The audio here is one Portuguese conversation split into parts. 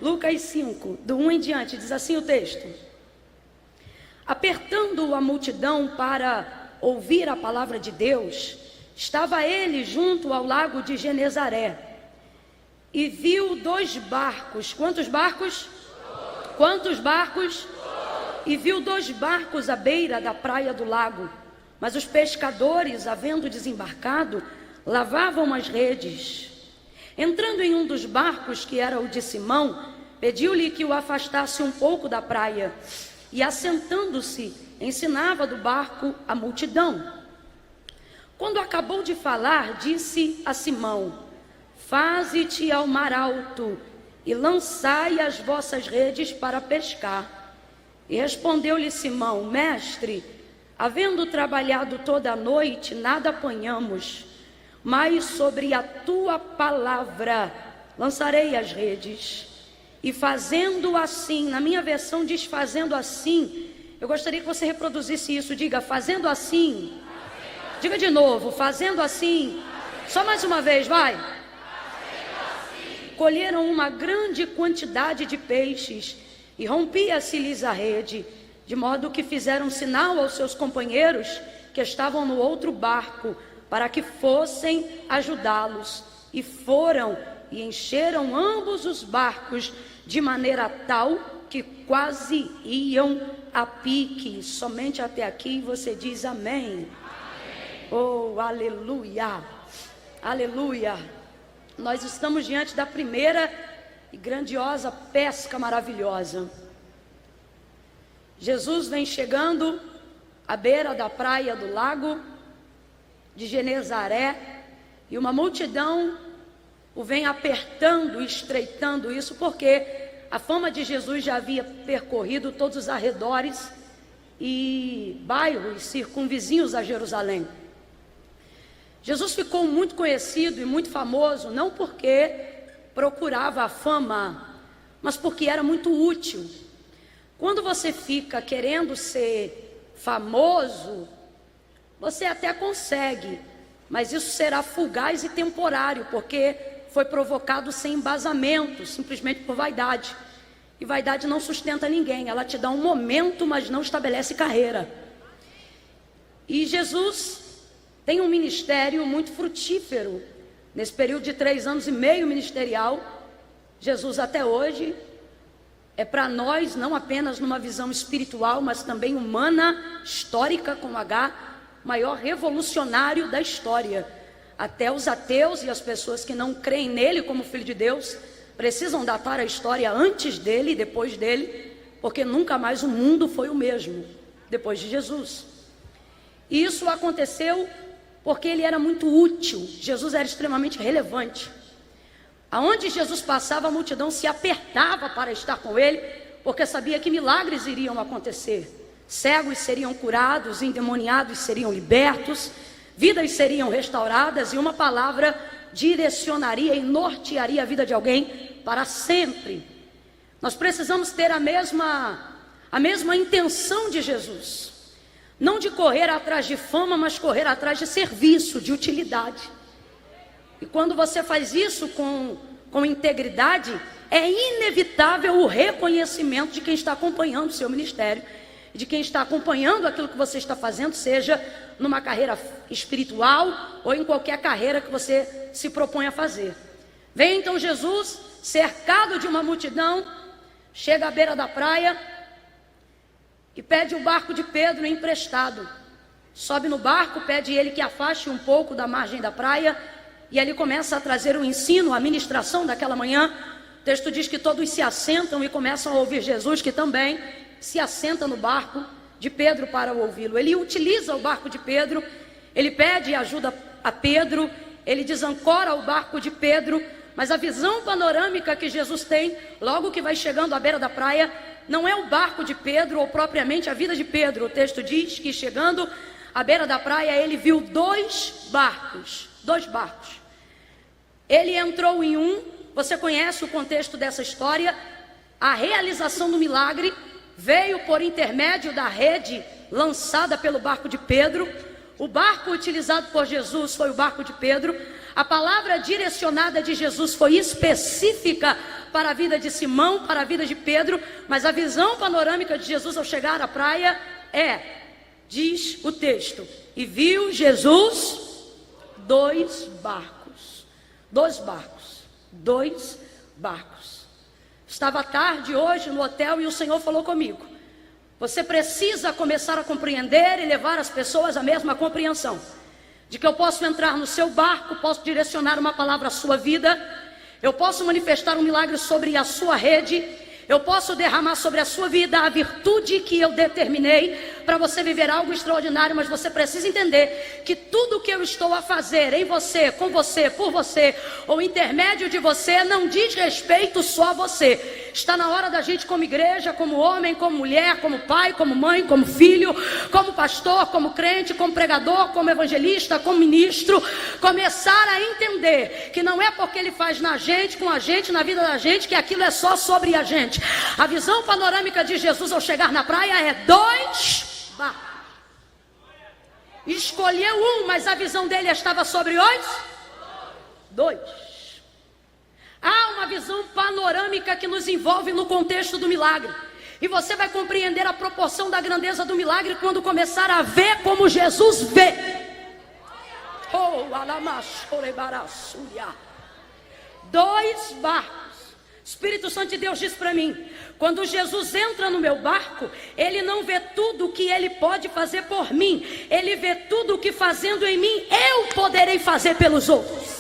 Lucas 5, do 1 em diante, diz assim o texto: apertando a multidão para ouvir a palavra de Deus, estava ele junto ao lago de Genezaré, e viu 2 barcos. Quantos barcos? Quantos barcos? E viu 2 barcos à beira da praia do lago, mas os pescadores, havendo desembarcado, lavavam as redes. Entrando em um dos barcos, que era o de Simão, pediu-lhe que o afastasse um pouco da praia, e assentando-se, ensinava do barco a multidão. Quando acabou de falar, disse a Simão: faze-te ao mar alto e lançai as vossas redes para pescar. E respondeu-lhe Simão: mestre, havendo trabalhado toda a noite, nada apanhamos, mas sobre a tua palavra lançarei as redes. E fazendo assim, na minha versão diz fazendo assim, eu gostaria que você reproduzisse isso, diga fazendo assim. Diga de novo, fazendo assim. Só mais uma vez, vai. Colheram uma grande quantidade de peixes, e rompia-se-lhes a rede, de modo que fizeram sinal aos seus companheiros que estavam no outro barco, para que fossem ajudá-los. E foram e encheram ambos os barcos, de maneira tal que quase iam a pique. Somente até aqui você diz amém. Oh, aleluia, aleluia. Nós estamos diante da primeira e grandiosa pesca maravilhosa. Jesus vem chegando à beira da praia do lago de Genezaré, e uma multidão o vem apertando, estreitando isso, porque a fama de Jesus já havia percorrido todos os arredores e bairros circunvizinhos a Jerusalém. Jesus ficou muito conhecido e muito famoso, não porque procurava a fama, mas porque era muito útil. Quando você fica querendo ser famoso, você até consegue, mas isso será fugaz e temporário, porque foi provocado sem embasamento, simplesmente por vaidade. E vaidade não sustenta ninguém, ela te dá um momento, mas não estabelece carreira. E Jesus tem um ministério muito frutífero. Nesse período de 3 anos e meio ministerial, Jesus até hoje é para nós, não apenas numa visão espiritual, mas também humana, histórica com H, maior revolucionário da história. Até os ateus e as pessoas que não creem nele como Filho de Deus precisam datar a história antes dele e depois dele, porque nunca mais o mundo foi o mesmo depois de Jesus. E isso aconteceu porque ele era muito útil. Jesus era extremamente relevante. Aonde Jesus passava, a multidão se apertava para estar com ele, porque sabia que milagres iriam acontecer. Cegos seriam curados, endemoniados seriam libertos, vidas seriam restauradas, e uma palavra direcionaria e nortearia a vida de alguém para sempre. Nós precisamos ter a mesma intenção de Jesus, não de correr atrás de fama, mas correr atrás de serviço, de utilidade. E quando você faz isso com integridade, é inevitável o reconhecimento de quem está acompanhando o seu ministério, de quem está acompanhando aquilo que você está fazendo, seja numa carreira espiritual ou em qualquer carreira que você se propõe a fazer. Vem então Jesus, cercado de uma multidão, chega à beira da praia e pede o barco de Pedro emprestado. Sobe no barco, pede ele que afaste um pouco da margem da praia, e ali começa a trazer o ensino, a ministração daquela manhã. O texto diz que todos se assentam e começam a ouvir Jesus, que também se assenta no barco de Pedro para ouvi-lo. Ele utiliza o barco de Pedro, ele pede ajuda a Pedro, ele desancora o barco de Pedro, mas a visão panorâmica que Jesus tem, logo que vai chegando à beira da praia, não é o barco de Pedro ou propriamente a vida de Pedro. O texto diz que chegando à beira da praia, ele viu 2 barcos. Ele entrou em um, você conhece o contexto dessa história, a realização do milagre veio por intermédio da rede lançada pelo barco de Pedro. O barco utilizado por Jesus foi o barco de Pedro. A palavra direcionada de Jesus foi específica para a vida de Simão, para a vida de Pedro, mas a visão panorâmica de Jesus ao chegar à praia diz o texto, e viu Jesus dois barcos. Estava tarde hoje no hotel e o Senhor falou comigo: você precisa começar a compreender e levar as pessoas à mesma compreensão de que eu posso entrar no seu barco, posso direcionar uma palavra à sua vida, eu posso manifestar um milagre sobre a sua rede, eu posso derramar sobre a sua vida a virtude que eu determinei para você viver algo extraordinário, mas você precisa entender que tudo que eu estou a fazer em você, com você, por você, ou intermédio de você, não diz respeito só a você. Está na hora da gente, como igreja, como homem, como mulher, como pai, como mãe, como filho, como pastor, como crente, como pregador, como evangelista, como ministro, começar a entender que não é porque ele faz na gente, com a gente, na vida da gente, que aquilo é só sobre a gente. A visão panorâmica de Jesus ao chegar na praia é dois barcos. Escolheu um, mas a visão dele estava sobre os dois. Há uma visão panorâmica que nos envolve no contexto do milagre. E você vai compreender a proporção da grandeza do milagre quando começar a ver como Jesus vê. Dois barcos. Espírito Santo de Deus diz para mim: quando Jesus entra no meu barco, ele não vê tudo o que ele pode fazer por mim, ele vê tudo o que fazendo em mim eu poderei fazer pelos outros.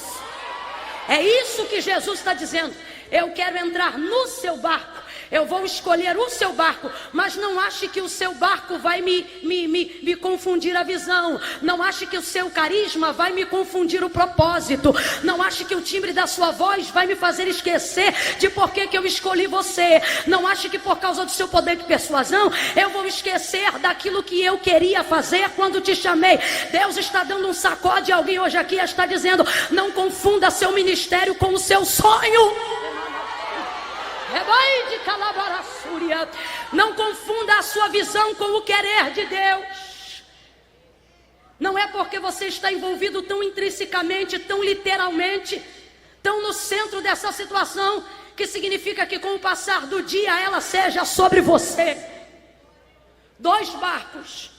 É isso que Jesus está dizendo. Eu quero entrar no seu barco, eu vou escolher o seu barco, mas não ache que o seu barco vai me confundir a visão. Não ache que o seu carisma vai me confundir o propósito. Não ache que o timbre da sua voz vai me fazer esquecer de por que eu escolhi você. Não ache que por causa do seu poder de persuasão eu vou esquecer daquilo que eu queria fazer quando te chamei. Deus está dando um sacode a alguém hoje aqui e está dizendo: não confunda seu ministério com o seu sonho. Não confunda a sua visão com o querer de Deus. Não é porque você está envolvido tão intrinsecamente, tão literalmente, tão no centro dessa situação, que significa que com o passar do dia ela seja sobre você. Dois barcos.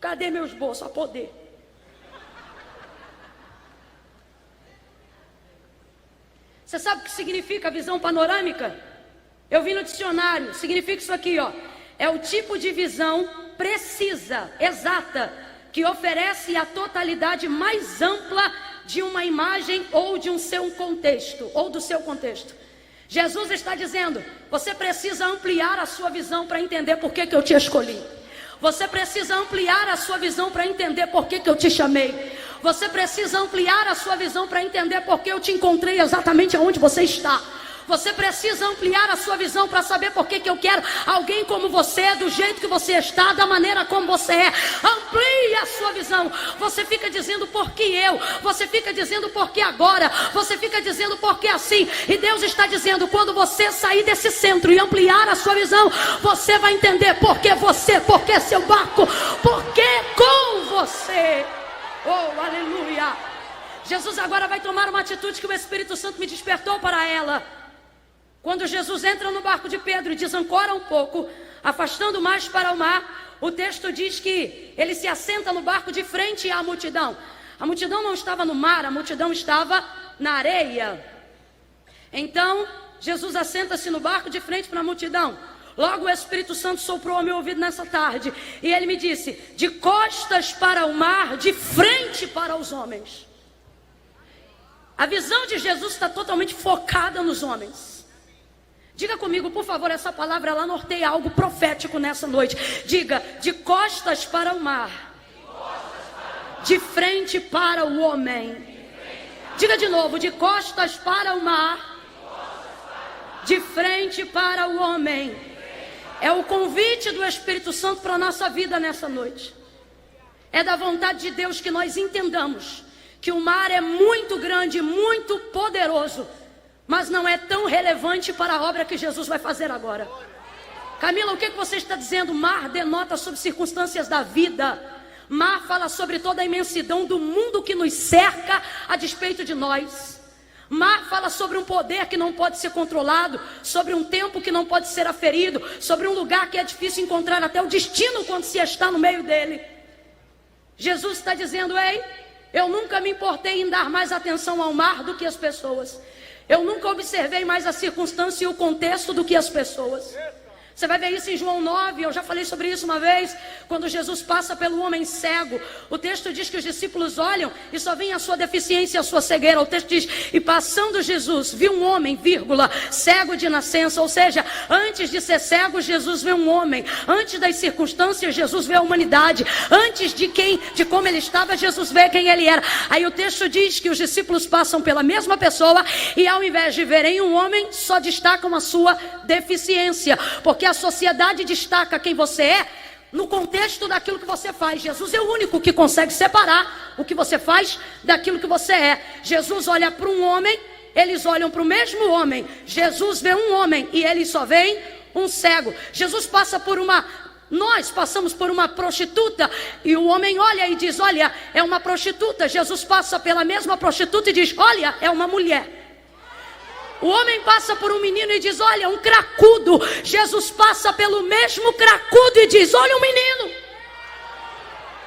Cadê meu esboço a poder? Você sabe o que significa visão panorâmica? Eu vi no dicionário, significa isso aqui, ó. É o tipo de visão precisa, exata, que oferece a totalidade mais ampla de uma imagem ou de um seu contexto, ou do seu contexto. Jesus está dizendo: você precisa ampliar a sua visão para entender por que eu te escolhi. Você precisa ampliar a sua visão para entender por que eu te chamei. Você precisa ampliar a sua visão para entender por que eu te encontrei exatamente onde você está. Você precisa ampliar a sua visão para saber por que eu quero alguém como você, do jeito que você está, da maneira como você é. Amplie a sua visão. Você fica dizendo por que eu, você fica dizendo por que agora, você fica dizendo por que assim. E Deus está dizendo: quando você sair desse centro e ampliar a sua visão, você vai entender por que você, por que seu barco, por que com você. Oh, aleluia. Jesus agora vai tomar uma atitude que o Espírito Santo me despertou para ela. Quando Jesus entra no barco de Pedro e desancora um pouco, afastando mais para o mar, o texto diz que ele se assenta no barco de frente à multidão. A multidão não estava no mar, a multidão estava na areia. Então, Jesus assenta-se no barco de frente para a multidão. Logo o Espírito Santo soprou ao meu ouvido nessa tarde, e ele me disse: de costas para o mar, de frente para os homens. A visão de Jesus está totalmente focada nos homens. Diga comigo, por favor, essa palavra ela norteia algo profético nessa noite. Diga: de costas para o mar, de frente para o homem. Diga de novo: de costas para o mar, de frente para o homem. É o convite do Espírito Santo para a nossa vida nessa noite. É da vontade de Deus que nós entendamos que o mar é muito grande, muito poderoso, mas não é tão relevante para a obra que Jesus vai fazer agora. Camila, o que você está dizendo? Mar denota sobre circunstâncias da vida. Mar fala sobre toda a imensidão do mundo que nos cerca a despeito de nós. Mar fala sobre um poder que não pode ser controlado, sobre um tempo que não pode ser aferido, sobre um lugar que é difícil encontrar até o destino quando se está no meio dele. Jesus está dizendo: ei, eu nunca me importei em dar mais atenção ao mar do que as pessoas. Eu nunca observei mais a circunstância e o contexto do que as pessoas. Você vai ver isso em João 9, eu já falei sobre isso uma vez, quando Jesus passa pelo homem cego. O texto diz que os discípulos olham e só veem a sua deficiência e a sua cegueira. O texto diz: e passando Jesus, viu um homem, vírgula, cego de nascença. Ou seja, antes de ser cego, Jesus vê um homem. Antes das circunstâncias, Jesus vê a humanidade. Antes de como ele estava, Jesus vê quem ele era. Aí o texto diz que os discípulos passam pela mesma pessoa e ao invés de verem um homem, só destacam a sua deficiência. Porque a sociedade destaca quem você é no contexto daquilo que você faz. Jesus é o único que consegue separar o que você faz daquilo que você é. Jesus olha para um homem, eles olham para o mesmo homem. Jesus vê um homem e eles só veem um cego. Nós passamos por uma prostituta e o homem olha e diz: olha, é uma prostituta. Jesus passa pela mesma prostituta e diz: olha, é uma mulher. O homem passa por um menino e diz: olha, um cracudo. Jesus passa pelo mesmo cracudo e diz: olha, um menino.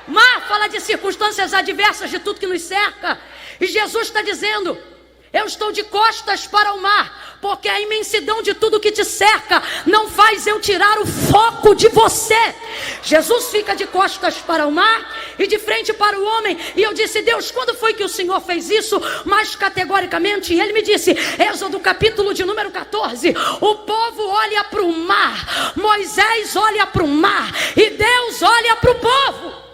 Mar fala de circunstâncias adversas, de tudo que nos cerca. E Jesus está dizendo: eu estou de costas para o mar, porque a imensidão de tudo que te cerca não faz eu tirar o foco de você. Jesus fica de costas para o mar e de frente para o homem. E eu disse: Deus, quando foi que o Senhor fez isso mais categoricamente? E ele me disse, Êxodo capítulo de número 14, o povo olha para o mar, Moisés olha para o mar e Deus olha para o povo.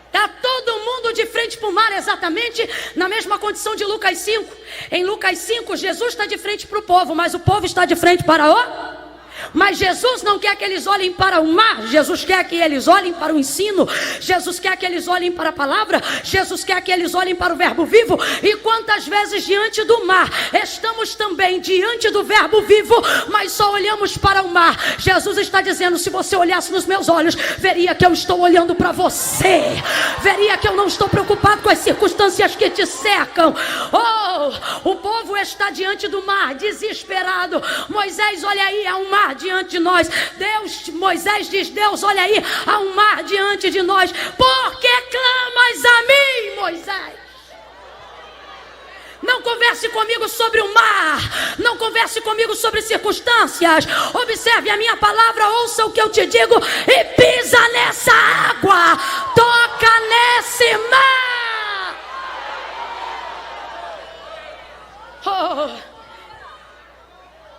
Está todo mundo de frente para o mar, exatamente na mesma condição de Lucas 5. Em Lucas 5, Jesus está de frente para o povo, mas o povo está de frente para o... Mas Jesus não quer que eles olhem para o mar. Jesus quer que eles olhem para o ensino. Jesus quer que eles olhem para a palavra. Jesus quer que eles olhem para o verbo vivo. E quantas vezes diante do mar estamos também diante do verbo vivo, mas só olhamos para o mar. Jesus está dizendo: se você olhasse nos meus olhos, veria que eu estou olhando para você, veria que eu não estou preocupado com as circunstâncias que te cercam. Oh, o povo está diante do mar, desesperado. Moisés, olha aí, há um mar diante de nós. Moisés diz: Deus, olha aí, há um mar diante de nós. Por que clamas a mim, Moisés? Não converse comigo sobre o mar, não converse comigo sobre circunstâncias. Observe a minha palavra, ouça o que eu te digo e pisa nessa água, toca nesse mar.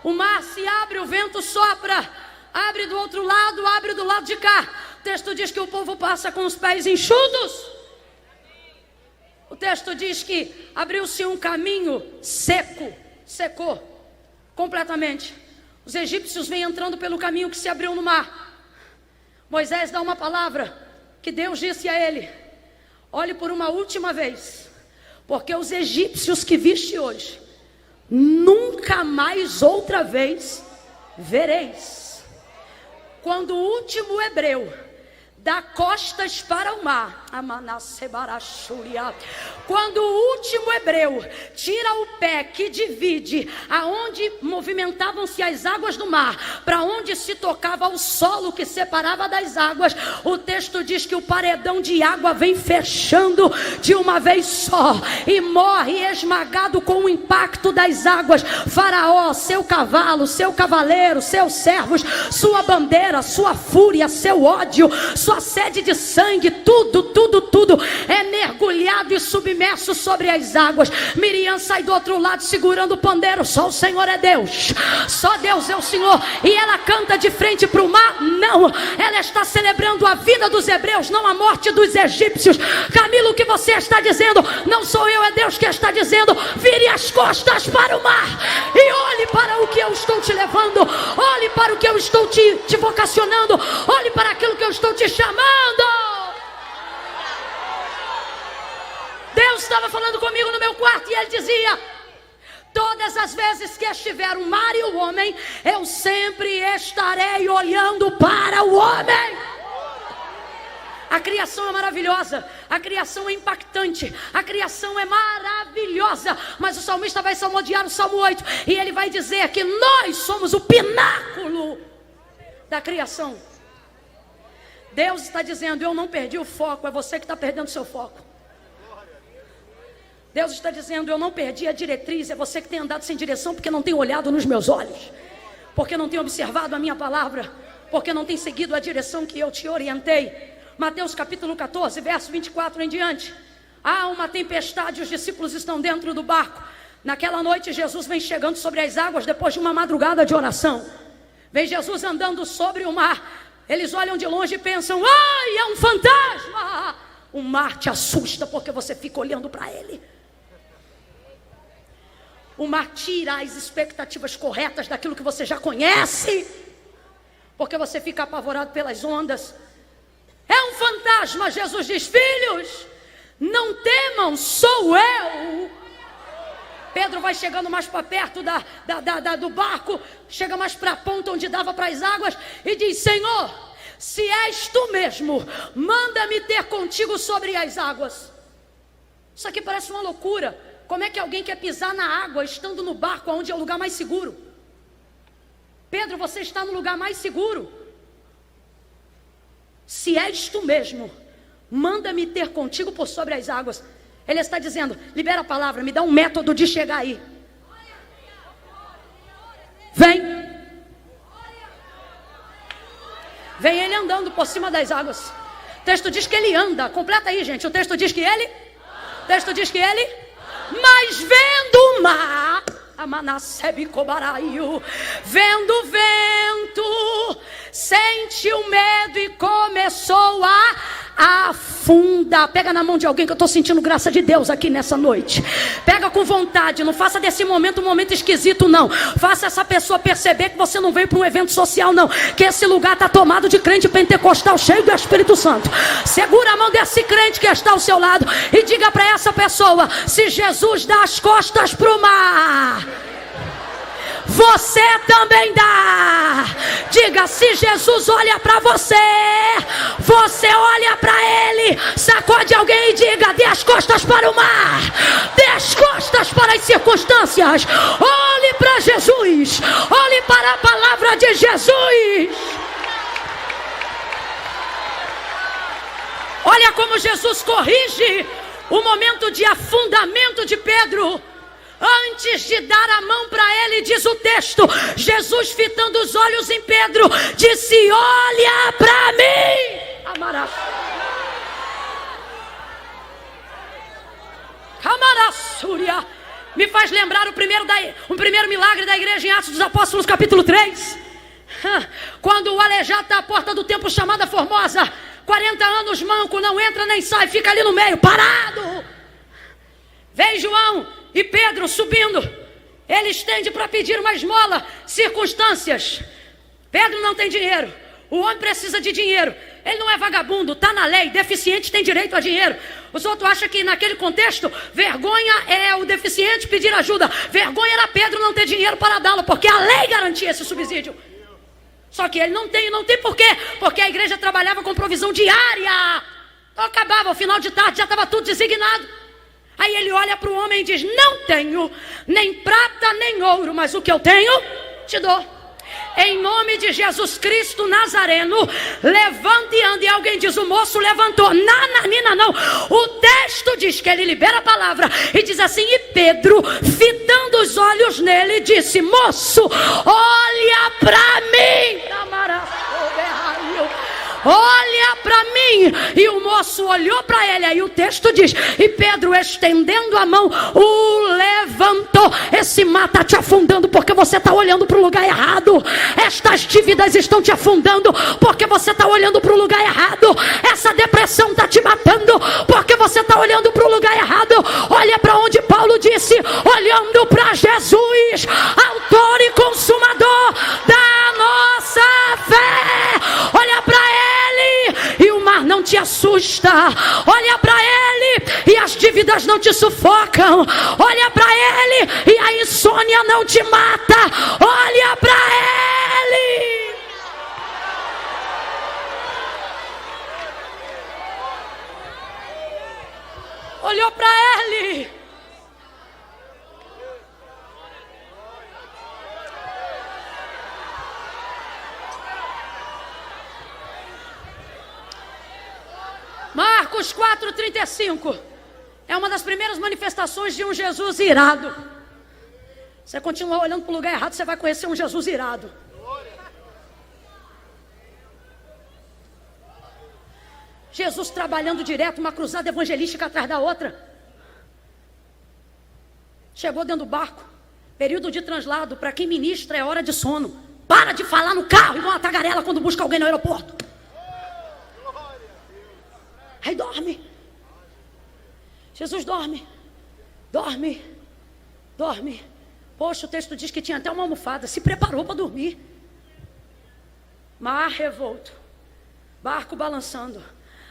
O mar se abre, o vento sopra, abre do outro lado, abre do lado de cá. O texto diz que o povo passa com os pés enxutos. O texto diz que abriu-se um caminho seco, secou completamente. Os egípcios vêm entrando pelo caminho que se abriu no mar. Moisés dá uma palavra que Deus disse a ele: olhe por uma última vez, porque os egípcios que viste hoje, nunca mais outra vez vereis. Quando o último hebreu dá costas para o mar, quando o último hebreu tira o pé que divide aonde movimentavam-se as águas do mar, para onde se tocava o solo que separava das águas, o texto diz que o paredão de água vem fechando de uma vez só e morre esmagado com o impacto das águas. Faraó, seu cavalo, seu cavaleiro, seus servos, sua bandeira, sua fúria, seu ódio, sua sede de sangue, tudo é mergulhado e submerso sobre as águas. Miriam sai do outro lado segurando o pandeiro. Só o Senhor é Deus, só Deus é o Senhor. E ela canta de frente para o mar? Não, ela está celebrando a vida dos hebreus, não a morte dos egípcios. Camilo, o que você está dizendo? Não sou eu, é Deus que está dizendo: vire as costas para o mar e olhe para o que eu estou te levando, olhe para o que eu estou te vocacionando, olhe para aquilo que eu estou te chamando. Deus estava falando comigo no meu quarto e ele dizia: todas as vezes que estiver o mar e o homem, eu sempre estarei olhando para o homem. A criação é maravilhosa. A criação é impactante, a criação é maravilhosa, mas o salmista vai salmodiar o Salmo 8, e ele vai dizer que nós somos o pináculo da criação. Deus está dizendo, eu não perdi o foco, é você que está perdendo o seu foco. Deus está dizendo, eu não perdi a diretriz, é você que tem andado sem direção, porque não tem olhado nos meus olhos, porque não tem observado a minha palavra, porque não tem seguido a direção que eu te orientei. Mateus capítulo 14, verso 24 em diante. Há uma tempestade, os discípulos estão dentro do barco. Naquela noite Jesus vem chegando sobre as águas, depois de uma madrugada de oração. Vem Jesus andando sobre o mar. Eles olham de longe e pensam, ai, é um fantasma. O mar te assusta porque você fica olhando para ele. O mar tira as expectativas corretas daquilo que você já conhece, porque você fica apavorado pelas ondas. É um fantasma. Jesus diz, filhos, não temam, sou eu. Pedro vai chegando mais para perto do barco, chega mais para a ponta onde dava para as águas, e diz, Senhor, se és tu mesmo, manda-me ter contigo sobre as águas. Isso aqui parece uma loucura. Como é que alguém quer pisar na água estando no barco, onde é o lugar mais seguro? Pedro, você está no lugar mais seguro. Se és tu mesmo, manda-me ter contigo por sobre as águas. Ele está dizendo, libera a palavra, me dá um método de chegar aí. Vem. Vem ele andando por cima das águas. O texto diz que ele anda. Completa aí, gente. O texto diz que ele? O texto diz que ele? Mas vendo o mar, vendo o vento, sentiu medo e começou a afundar. Pega na mão de alguém, que eu estou sentindo graça de Deus aqui nessa noite. Pega com vontade, não faça desse momento um momento esquisito, não. Faça essa pessoa perceber que você não veio para um evento social, não. Que esse lugar está tomado de crente pentecostal cheio do Espírito Santo. Segura a mão desse crente que está ao seu lado e diga para essa pessoa, se Jesus dá as costas para o mar, você também dá. Diga, se Jesus olha para você, você olha para ele. Sacode alguém e diga, dê as costas para o mar, dê as costas para as circunstâncias. Olhe para Jesus, olhe para a palavra de Jesus. Olha como Jesus corrige o momento de afundamento de Pedro. Antes de dar a mão para ele, diz o texto, Jesus, fitando os olhos em Pedro, disse, olha para mim. Amarás. Camarassúria. Me faz lembrar o primeiro milagre da igreja em Atos dos Apóstolos capítulo 3. Quando o aleijado está à porta do templo chamada Formosa, 40 anos manco, não entra nem sai, fica ali no meio, parado. Vem João e Pedro subindo, ele estende para pedir uma esmola. Circunstâncias, Pedro não tem dinheiro, o homem precisa de dinheiro, ele não é vagabundo, está na lei, deficiente tem direito a dinheiro. Os outros acham que naquele contexto, vergonha é o deficiente pedir ajuda, vergonha era Pedro não ter dinheiro para dá-lo, porque a lei garantia esse subsídio. Só que ele não tem por quê? Porque a igreja trabalhava com provisão diária, então acabava, ao final de tarde já estava tudo designado. Aí ele olha para o homem e diz, não tenho nem prata nem ouro, mas o que eu tenho, te dou. Em nome de Jesus Cristo Nazareno, levante e ande. E alguém diz, o moço levantou. Nananina, não. O texto diz que ele libera a palavra e diz assim, e Pedro, fitando os olhos nele, disse, moço, olha para mim. Olha para mim. E o moço olhou para ele. Aí o texto diz, e Pedro, estendendo a mão, o levantou. Esse mar está te afundando porque você está olhando para o lugar errado. Estas dívidas estão te afundando porque você está olhando para o lugar errado. Essa depressão está te matando porque você está olhando para o lugar errado. Olha para onde Paulo disse, olhando para Jesus, autor e consumador da nossa fé. Olha para ele e o mar não te assusta. Olha para ele e as dívidas não te sufocam. Olha para ele e a insônia não te mata. Olha para ele. para Ele. Marcos 4:35 é uma das primeiras manifestações de um Jesus irado. Você continuar olhando para o lugar errado, você vai conhecer um Jesus irado. Jesus trabalhando direto, uma cruzada evangelística atrás da outra. Chegou dentro do barco, período de translado. Para quem ministra é hora de sono. Para de falar no carro igual uma tagarela quando busca alguém no aeroporto. Aí dorme. Jesus dorme. Dorme. Poxa, o texto diz que tinha até uma almofada. Se preparou para dormir. Mar revolto. Barco balançando.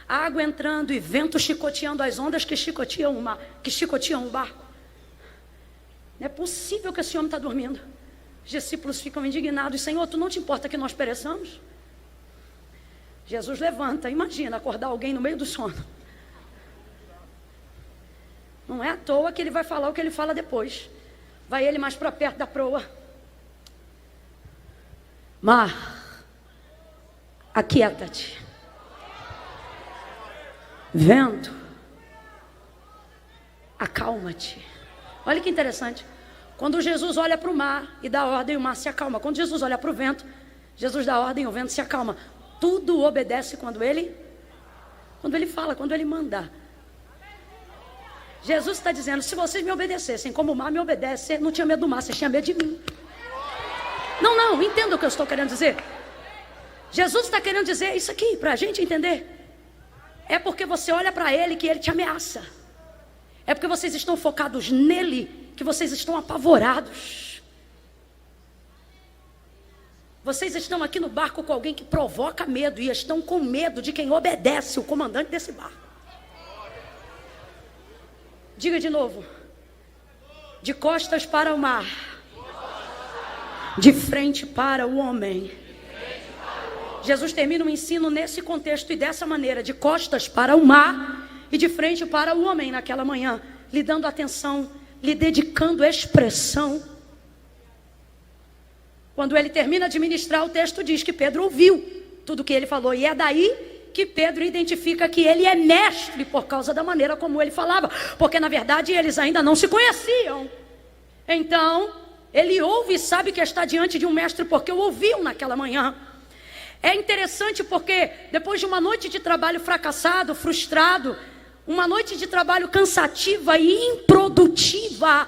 Água entrando e vento chicoteando as ondas que chicoteam o mar, que chicoteam o barco. Não é possível que esse homem está dormindo. Os discípulos ficam indignados. Senhor, tu não te importa que nós pereçamos? Jesus levanta. Imagina acordar alguém no meio do sono. Não é à toa que ele vai falar o que ele fala depois. Vai ele mais para perto da proa. Mar, aquieta-te. Vento, acalma-te. Olha que interessante. Quando Jesus olha para o mar e dá ordem, o mar se acalma. Quando Jesus olha para o vento, Jesus dá ordem, o vento se acalma. Tudo obedece quando ele fala, quando ele manda. Jesus está dizendo, se vocês me obedecessem como o mar me obedece, você não tinha medo do mar, você tinha medo de mim. Não, entenda o que eu estou querendo dizer. Jesus está querendo dizer isso aqui, para a gente entender. É porque você olha para Ele que Ele te ameaça. É porque vocês estão focados nele que vocês estão apavorados. Vocês estão aqui no barco com alguém que provoca medo e estão com medo de quem obedece, o comandante desse barco. Diga de novo. De costas para o mar. De frente para o homem. Jesus termina o ensino nesse contexto e dessa maneira. De costas para o mar e de frente para o homem naquela manhã. Lhe dando atenção, lhe dedicando expressão. Quando ele termina de ministrar, o texto diz que Pedro ouviu tudo que ele falou. E é daí que Pedro identifica que ele é mestre por causa da maneira como ele falava. Porque na verdade eles ainda não se conheciam. Então, ele ouve e sabe que está diante de um mestre porque o ouviu naquela manhã. É interessante porque depois de uma noite de trabalho fracassado, frustrado, uma noite de trabalho cansativa e improdutiva,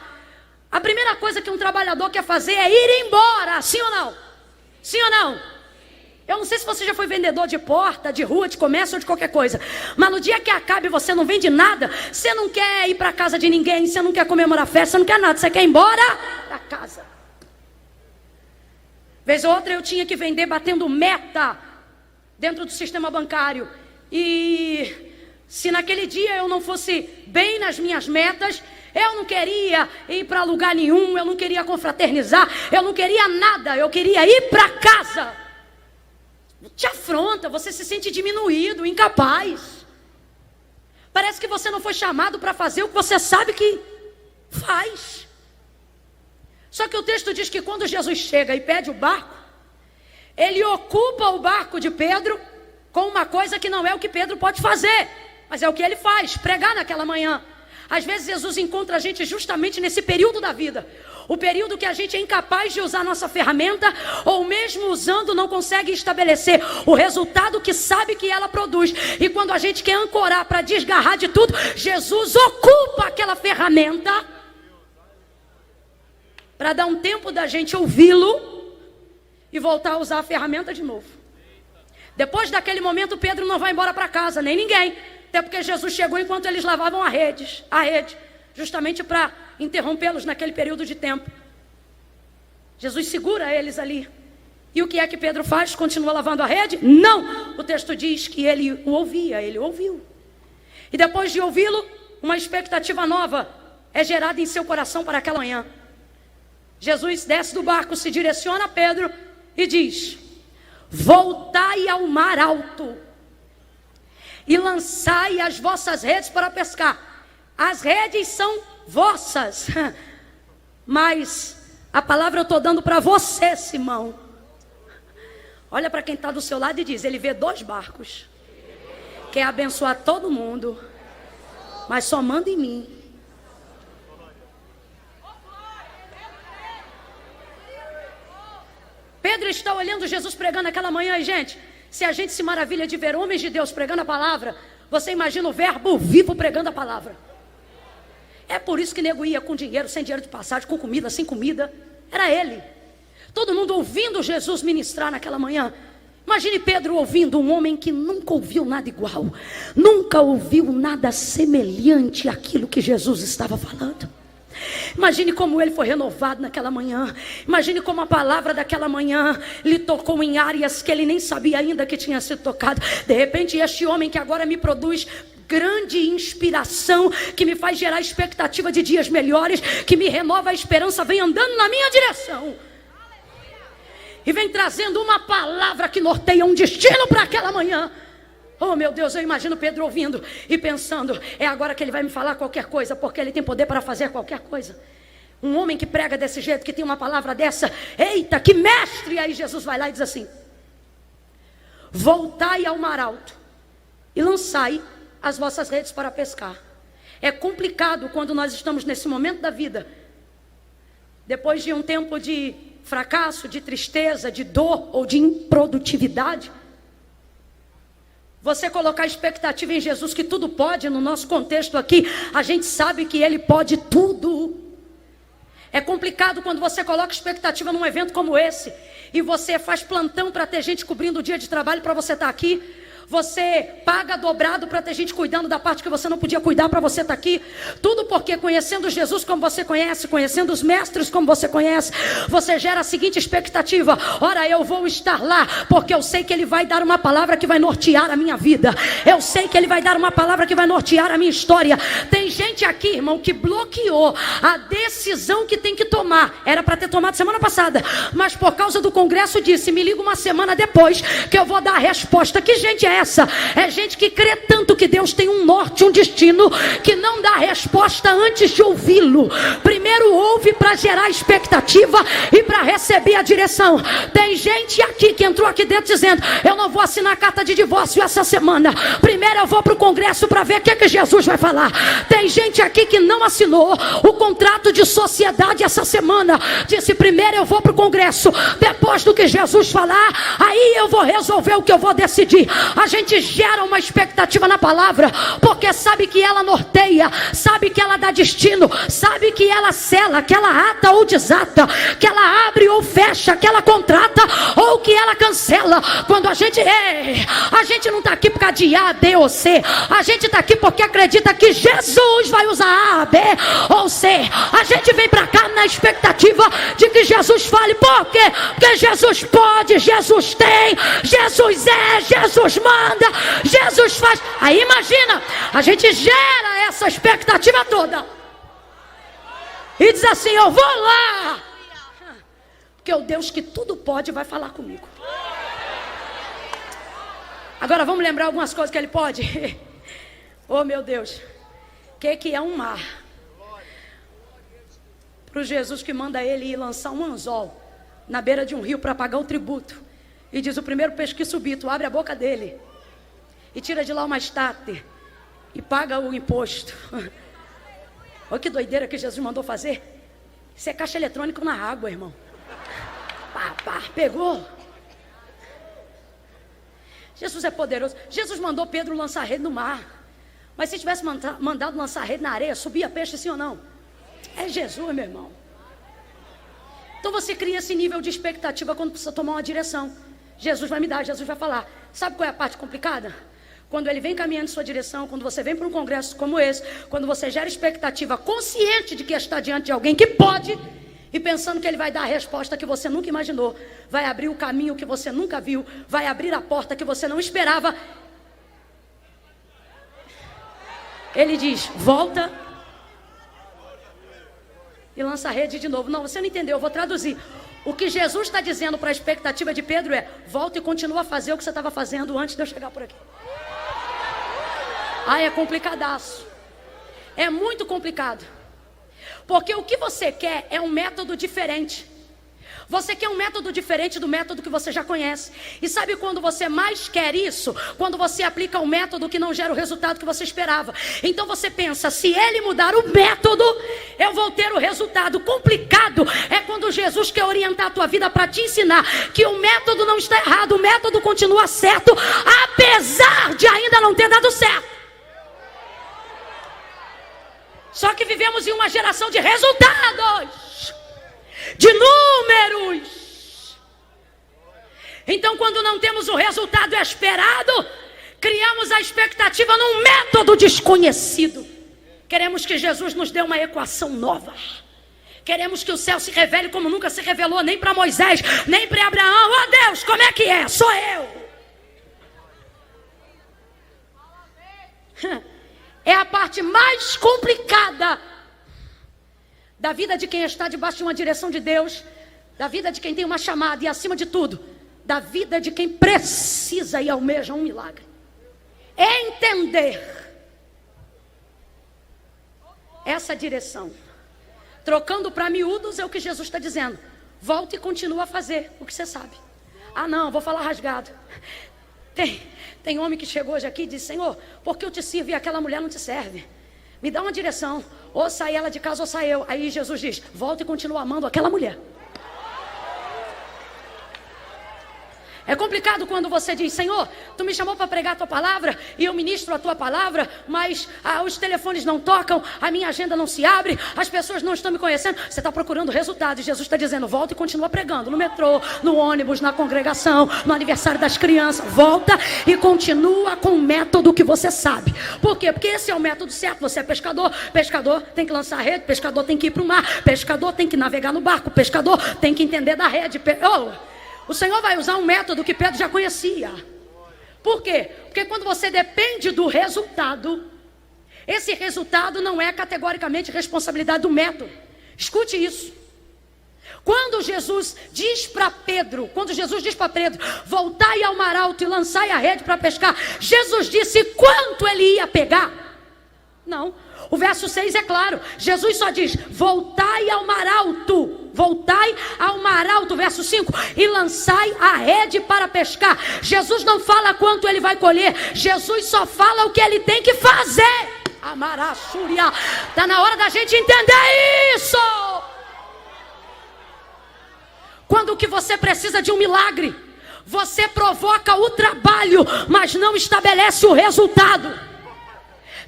a primeira coisa que um trabalhador quer fazer é ir embora, sim ou não? Sim ou não? Eu não sei se você já foi vendedor de porta, de rua, de comércio ou de qualquer coisa, mas no dia que acabe você não vende nada, você não quer ir para casa de ninguém, você não quer comemorar festa, você não quer nada, você quer ir embora para casa. Vez ou outra eu tinha que vender batendo meta dentro do sistema bancário. E se naquele dia eu não fosse bem nas minhas metas, eu não queria ir para lugar nenhum, eu não queria confraternizar, eu não queria nada, eu queria ir para casa. Te afronta, você se sente diminuído, incapaz. Parece que você não foi chamado para fazer o que você sabe que faz. Só que o texto diz que quando Jesus chega e pede o barco, ele ocupa o barco de Pedro com uma coisa que não é o que Pedro pode fazer, mas é o que ele faz, pregar naquela manhã. Às vezes Jesus encontra a gente justamente nesse período da vida, o período que a gente é incapaz de usar nossa ferramenta, ou mesmo usando não consegue estabelecer o resultado que sabe que ela produz. E quando a gente quer ancorar para desgarrar de tudo, Jesus ocupa aquela ferramenta para dar um tempo da gente ouvi-lo e voltar a usar a ferramenta de novo. Depois daquele momento, Pedro não vai embora para casa, nem ninguém. Até porque Jesus chegou enquanto eles lavavam a rede, justamente para interrompê-los naquele período de tempo. Jesus segura eles ali. E o que é que Pedro faz? Continua lavando a rede? Não! O texto diz que ele o ouvia, ele ouviu. E depois de ouvi-lo, uma expectativa nova é gerada em seu coração para aquela manhã. Jesus desce do barco, se direciona a Pedro e diz: voltai ao mar alto e lançai as vossas redes para pescar. As redes são vossas, mas a palavra eu estou dando para você, Simão. Olha para quem está do seu lado e diz: ele vê 2 barcos, quer abençoar todo mundo, mas só manda em mim. Pedro está olhando Jesus pregando aquela manhã, e gente, se a gente se maravilha de ver homens de Deus pregando a palavra, você imagina o verbo vivo pregando a palavra. É por isso que nego ia com dinheiro, sem dinheiro de passagem, com comida, sem comida. Era ele. Todo mundo ouvindo Jesus ministrar naquela manhã. Imagine Pedro ouvindo um homem que nunca ouviu nada igual, nunca ouviu nada semelhante àquilo que Jesus estava falando. Imagine como ele foi renovado naquela manhã. Imagine como a palavra daquela manhã lhe tocou em áreas que ele nem sabia ainda que tinha sido tocado. De repente, este homem que agora me produz grande inspiração, que me faz gerar expectativa de dias melhores, que me renova a esperança, vem andando na minha direção e vem trazendo uma palavra que norteia um destino para aquela manhã. Oh meu Deus, eu imagino Pedro ouvindo e pensando: é agora que ele vai me falar qualquer coisa, porque ele tem poder para fazer qualquer coisa. Um homem que prega desse jeito, que tem uma palavra dessa, eita, que mestre! E aí Jesus vai lá e diz assim: voltai ao mar alto e lançai as vossas redes para pescar. É complicado quando nós estamos nesse momento da vida, depois de um tempo de fracasso, de tristeza, de dor ou de improdutividade, você colocar expectativa em Jesus, que tudo pode. No nosso contexto aqui, a gente sabe que Ele pode tudo. É complicado quando você coloca expectativa num evento como esse, e você faz plantão para ter gente cobrindo o dia de trabalho para você estar aqui. Você paga dobrado para ter gente cuidando da parte que você não podia cuidar para você estar aqui. Tudo porque, conhecendo Jesus como você conhece, conhecendo os mestres como você conhece, você gera a seguinte expectativa: ora, eu vou estar lá, porque eu sei que Ele vai dar uma palavra que vai nortear a minha vida. Eu sei que Ele vai dar uma palavra que vai nortear a minha história. Tem gente aqui, irmão, que bloqueou a decisão que tem que tomar. Era para ter tomado semana passada, mas por causa do congresso disse: me liga uma semana depois que eu vou dar a resposta. Que gente é essa? É gente que crê tanto que Deus tem um norte, um destino, que não dá resposta antes de ouvi-lo. Primeiro ouve para gerar expectativa e para receber a direção. Tem gente aqui que entrou aqui dentro dizendo: eu não vou assinar carta de divórcio essa semana, primeiro eu vou para o congresso para ver o que Jesus vai falar. Tem gente aqui que não assinou o contrato de sociedade essa semana, disse: primeiro eu vou para o congresso, depois do que Jesus falar, aí eu vou resolver o que eu vou decidir. A gente gera uma expectativa na palavra, porque sabe que ela norteia, sabe que ela dá destino, sabe que ela sela, que ela ata ou desata, que ela abre ou fecha, que ela contrata ou que ela cancela. Quando a gente não está aqui por causa de A, B ou C, a gente está aqui porque acredita que Jesus vai usar A, B ou C. A gente vem para cá na expectativa de que Jesus fale. Por quê? Porque Jesus pode, Jesus tem, Jesus é, Jesus manda, Jesus faz. Aí imagina, a gente gera essa expectativa toda e diz assim: eu vou lá, porque o Deus que tudo pode vai falar comigo. Agora vamos lembrar algumas coisas que Ele pode. Oh meu Deus, o que é um mar? Para o Jesus que manda ele ir lançar um anzol na beira de um rio para pagar o tributo, e diz: o primeiro peixe que subir, tu abre a boca dele e tira de lá uma estátua e paga o imposto. Olha que doideira que Jesus mandou fazer. Isso é caixa eletrônico na água, irmão. Pegou. Jesus é poderoso. Jesus mandou Pedro lançar rede no mar, mas se tivesse mandado lançar rede na areia, subia peixe, sim ou não? É Jesus, meu irmão. Então você cria esse nível de expectativa quando precisa tomar uma direção. Jesus vai me dar, Jesus vai falar. Sabe qual é a parte complicada? Quando Ele vem caminhando em sua direção, quando você vem para um congresso como esse, quando você gera expectativa, consciente de que está diante de alguém que pode, e pensando que Ele vai dar a resposta que você nunca imaginou, vai abrir o caminho que você nunca viu, vai abrir a porta que você não esperava. Ele diz: volta e lança a rede de novo. Não, você não entendeu, eu vou traduzir. O que Jesus está dizendo para a expectativa de Pedro é: volta e continua a fazer o que você estava fazendo antes de eu chegar por aqui. É complicadaço. é muito complicado. Porque o que você quer é um método diferente. Você quer um método diferente do método que você já conhece. E sabe quando você mais quer isso? Quando você aplica um método que não gera o resultado que você esperava. Então você pensa, se ele mudar o método, eu vou ter o resultado. Complicado é quando Jesus quer orientar a tua vida para te ensinar que o método não está errado, o método continua certo, apesar de ainda não ter dado certo. Só que vivemos em uma geração de resultados, de números. Então, quando não temos o resultado esperado, criamos a expectativa num método desconhecido. Queremos que Jesus nos dê uma equação nova. Queremos que o céu se revele como nunca se revelou, nem para Moisés, nem para Abraão. Oh Deus, como é que é? Sou eu. É a parte mais complicada da vida de quem está debaixo de uma direção de Deus, da vida de quem tem uma chamada e, acima de tudo, da vida de quem precisa e almeja um milagre. É entender essa direção. Trocando para miúdos é o que Jesus está dizendo. Volta e continua a fazer o que você sabe. Ah não, vou falar rasgado. Tem homem que chegou hoje aqui e disse, Senhor, por que eu te sirvo e aquela mulher não te serve? Me dá uma direção, ou sai ela de casa ou sai eu. Aí Jesus diz, volta e continua amando aquela mulher. É complicado quando você diz, Senhor, tu me chamou para pregar a tua palavra e eu ministro a tua palavra, mas os telefones não tocam, a minha agenda não se abre, as pessoas não estão me conhecendo. Você está procurando resultados. Jesus está dizendo, volta e continua pregando no metrô, no ônibus, na congregação, no aniversário das crianças. Volta e continua com o método que você sabe. Por quê? Porque esse é o método certo. Você é pescador, pescador tem que lançar a rede, pescador tem que ir para o mar, pescador tem que navegar no barco, pescador tem que entender da rede. O Senhor vai usar um método que Pedro já conhecia. Por quê? Porque quando você depende do resultado, esse resultado não é categoricamente responsabilidade do método. Escute isso. Quando Jesus diz para Pedro, voltai ao mar alto e lançai a rede para pescar, Jesus disse quanto ele ia pegar? Não. O verso 6 é claro. Jesus só diz, voltai ao mar alto. Voltai ao mar alto, verso 5, e lançai a rede para pescar. Jesus não fala quanto ele vai colher. Jesus só fala o que ele tem que fazer. Amaraçúria. Está na hora da gente entender isso. Quando que você precisa de um milagre, você provoca o trabalho, mas não estabelece o resultado.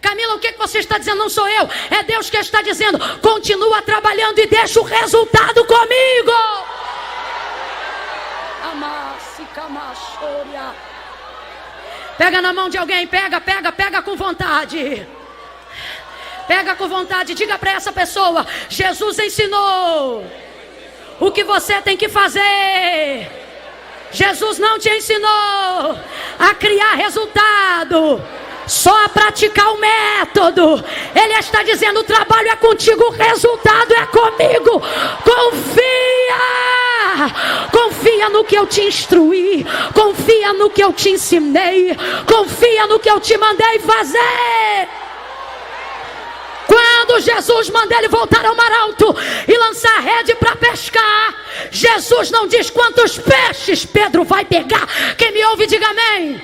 Camila, o que você está dizendo? Não sou eu, é Deus que está dizendo. Continua trabalhando e deixa o resultado comigo. Pega na mão de alguém, pega com vontade. Pega com vontade, diga para essa pessoa, Jesus ensinou o que você tem que fazer. Jesus não te ensinou a criar resultado, só a praticar o método. Ele está dizendo, o trabalho é contigo, o resultado é comigo. Confia no que eu te instruí, confia no que eu te ensinei, confia no que eu te mandei fazer. Quando Jesus manda ele voltar ao mar alto e lançar a rede para pescar, Jesus não diz quantos peixes Pedro vai pegar. Quem me ouve diga amém.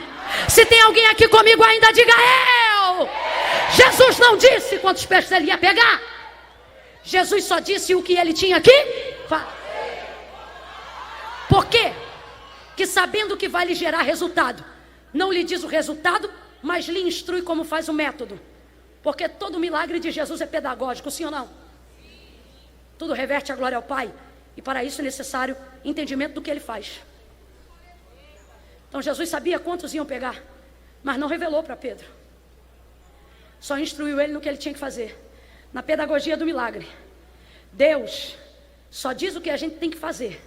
Se tem alguém aqui comigo ainda, diga eu. Jesus não disse quantos peixes ele ia pegar. Jesus só disse o que ele tinha que fazer. Por quê? Que sabendo que vai lhe gerar resultado, não lhe diz o resultado, mas lhe instrui como faz o método. Porque todo milagre de Jesus é pedagógico, sim ou não? Tudo reverte a glória ao Pai. E para isso é necessário entendimento do que ele faz. Então Jesus sabia quantos iam pegar, mas não revelou para Pedro. Só instruiu ele no que ele tinha que fazer. Na pedagogia do milagre, Deus só diz o que a gente tem que fazer,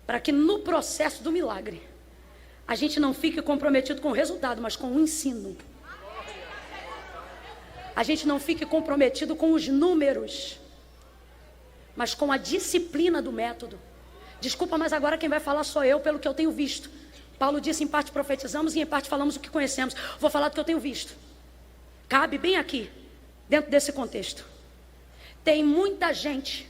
para que no processo do milagre a gente não fique comprometido com o resultado, mas com o ensino. A gente não fique comprometido com os números, mas com a disciplina do método. Desculpa, mas agora quem vai falar sou eu, pelo que eu tenho visto. Paulo disse, em parte profetizamos e em parte falamos o que conhecemos. Vou falar do que eu tenho visto. cabe bem aqui, dentro desse contexto. Tem muita gente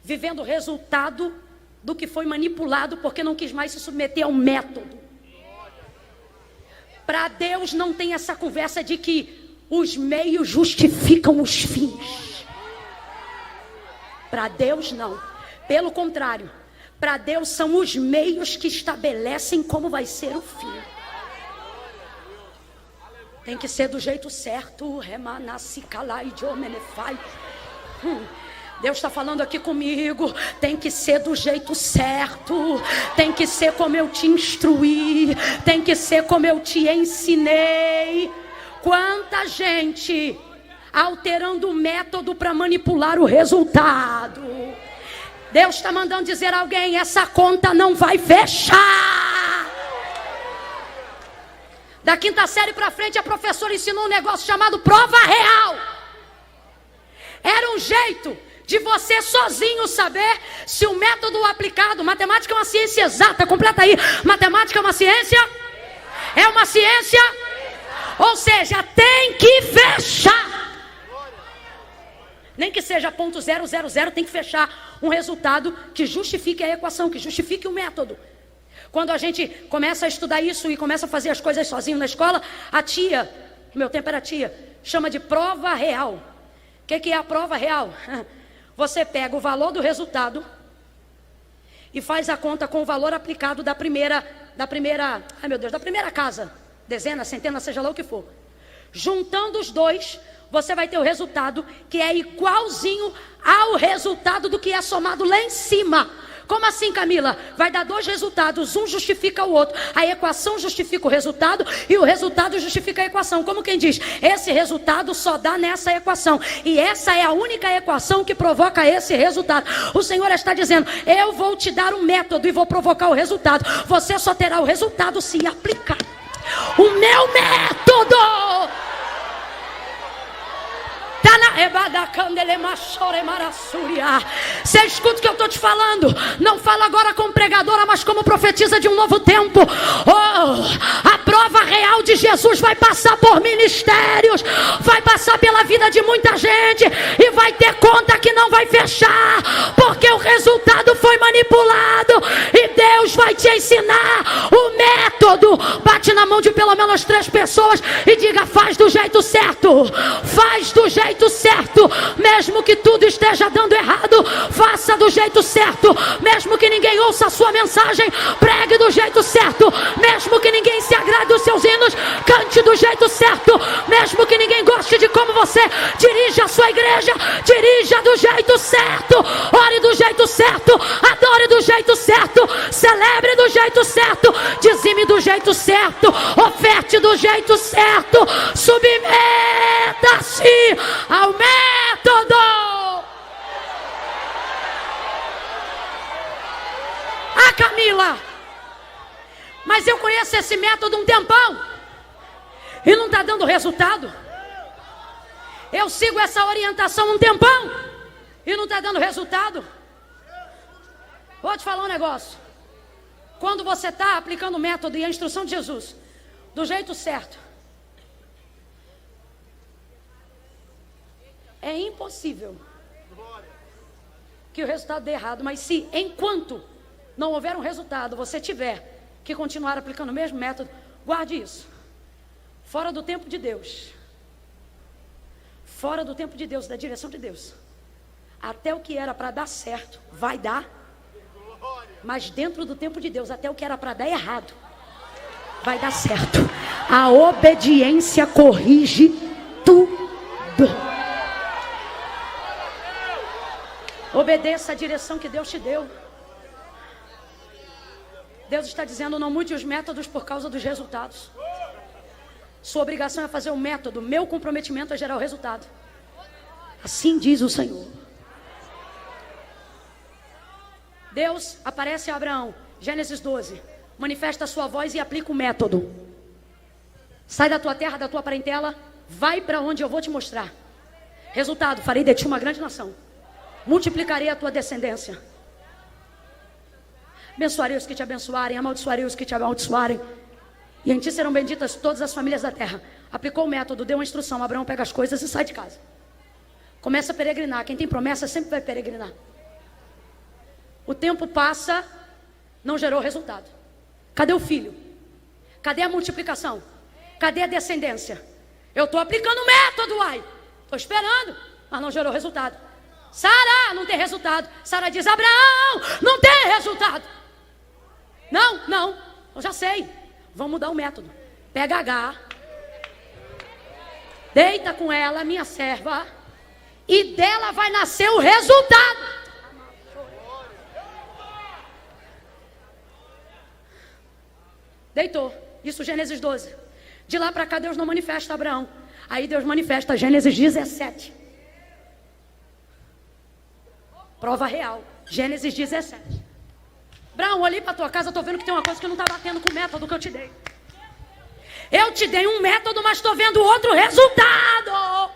vivendo o resultado do que foi manipulado porque não quis mais se submeter ao método. Para Deus não tem essa conversa de que os meios justificam os fins. Para Deus não. Pelo contrário, para Deus são os meios que estabelecem como vai ser o fim. Tem que ser do jeito certo. Deus está falando aqui comigo. Tem que ser do jeito certo. Tem que ser como eu te instruí. Tem que ser como eu te ensinei. Quanta gente alterando o método para manipular o resultado. Deus está mandando dizer a alguém: essa conta não vai fechar. Da quinta série para frente, a professora ensinou um negócio chamado prova real. Era um jeito de você sozinho saber se o método aplicado. Matemática é uma ciência exata, completa aí. Matemática é uma ciência? É uma ciência? Ou seja, tem que fechar. Nem que seja ponto 000, tem que fechar um resultado que justifique a equação, que justifique o método. Quando a gente começa a estudar isso e começa a fazer as coisas sozinho na escola, a tia, no meu tempo era tia, chama de prova real. O que é a prova real? Você pega o valor do resultado e faz a conta com o valor aplicado da primeira casa, dezena, centena, seja lá o que for. Juntando os dois, você vai ter o resultado que é igualzinho ao resultado do que é somado lá em cima. Como assim, Camila? Vai dar dois resultados, um justifica o outro. A equação justifica o resultado e o resultado justifica a equação. Como quem diz, esse resultado só dá nessa equação. E essa é a única equação que provoca esse resultado. O Senhor está dizendo, eu vou te dar um método e vou provocar o resultado. Você só terá o resultado se aplicar o meu método. Você escuta o que eu estou te falando. Não fala agora como pregadora, mas como profetisa de um novo tempo. A prova real de Jesus vai passar por ministérios, vai passar pela vida de muita gente, e vai ter conta que não vai fechar, porque o resultado foi manipulado. E Deus vai te ensinar o método. Bate na mão de pelo menos 3 pessoas e diga, faz do jeito certo. Faz do jeito certo, mesmo que tudo esteja dando errado. Faça do jeito certo, mesmo que ninguém ouça a sua mensagem. Pregue do jeito certo, mesmo que ninguém se agrade dos seus hinos. Cante do jeito certo, mesmo que ninguém goste de como você dirige a sua igreja. Dirija do jeito certo, ore do jeito certo, adore do jeito certo, celebre do jeito certo, dizime do jeito certo, oferte do jeito certo, submeta-se ao método. Ah, Camila, mas eu conheço esse método um tempão e não está dando resultado. Eu sigo essa orientação um tempão e não está dando resultado. Vou te falar um negócio. Quando você está aplicando o método e a instrução de Jesus do jeito certo, é impossível que o resultado dê errado. Mas se enquanto não houver um resultado, você tiver que continuar aplicando o mesmo método, guarde isso. Fora do tempo de Deus. Fora do tempo de Deus, da direção de Deus. Até o que era para dar certo, vai dar. Mas dentro do tempo de Deus, até o que era para dar errado, vai dar certo. A obediência corrige tudo. Obedeça a direção que Deus te deu. Deus está dizendo, não mude os métodos por causa dos resultados. Sua obrigação é fazer o método. Meu comprometimento é gerar o resultado. Assim diz o Senhor. Deus aparece a Abraão, Gênesis 12. Manifesta a sua voz e aplica o método. Sai da tua terra, da tua parentela, vai para onde eu vou te mostrar. Resultado, farei de ti uma grande nação. Multiplicarei a tua descendência. Abençoarei os que te abençoarem, amaldiçoarei os que te amaldiçoarem. E em ti serão benditas todas as famílias da terra. Aplicou o método, deu uma instrução. Abraão pega as coisas e sai de casa. Começa a peregrinar. Quem tem promessa sempre vai peregrinar. O tempo passa, não gerou resultado. Cadê o filho? Cadê a multiplicação? Cadê a descendência? Eu estou aplicando o método, uai. Estou esperando, mas não gerou resultado. Sara, não tem resultado. Sara diz, Abraão, não tem resultado. Não, eu já sei. Vamos mudar o método. Pega H, deita com ela, minha serva, e dela vai nascer o resultado. Deitou. Isso Gênesis 12. De lá para cá Deus não manifesta Abraão. Aí Deus manifesta Gênesis 17. Prova real. Gênesis 17. Abraão, olhei para tua casa, estou vendo que tem uma coisa que não está batendo com o método que eu te dei. Eu te dei um método, mas estou vendo outro resultado.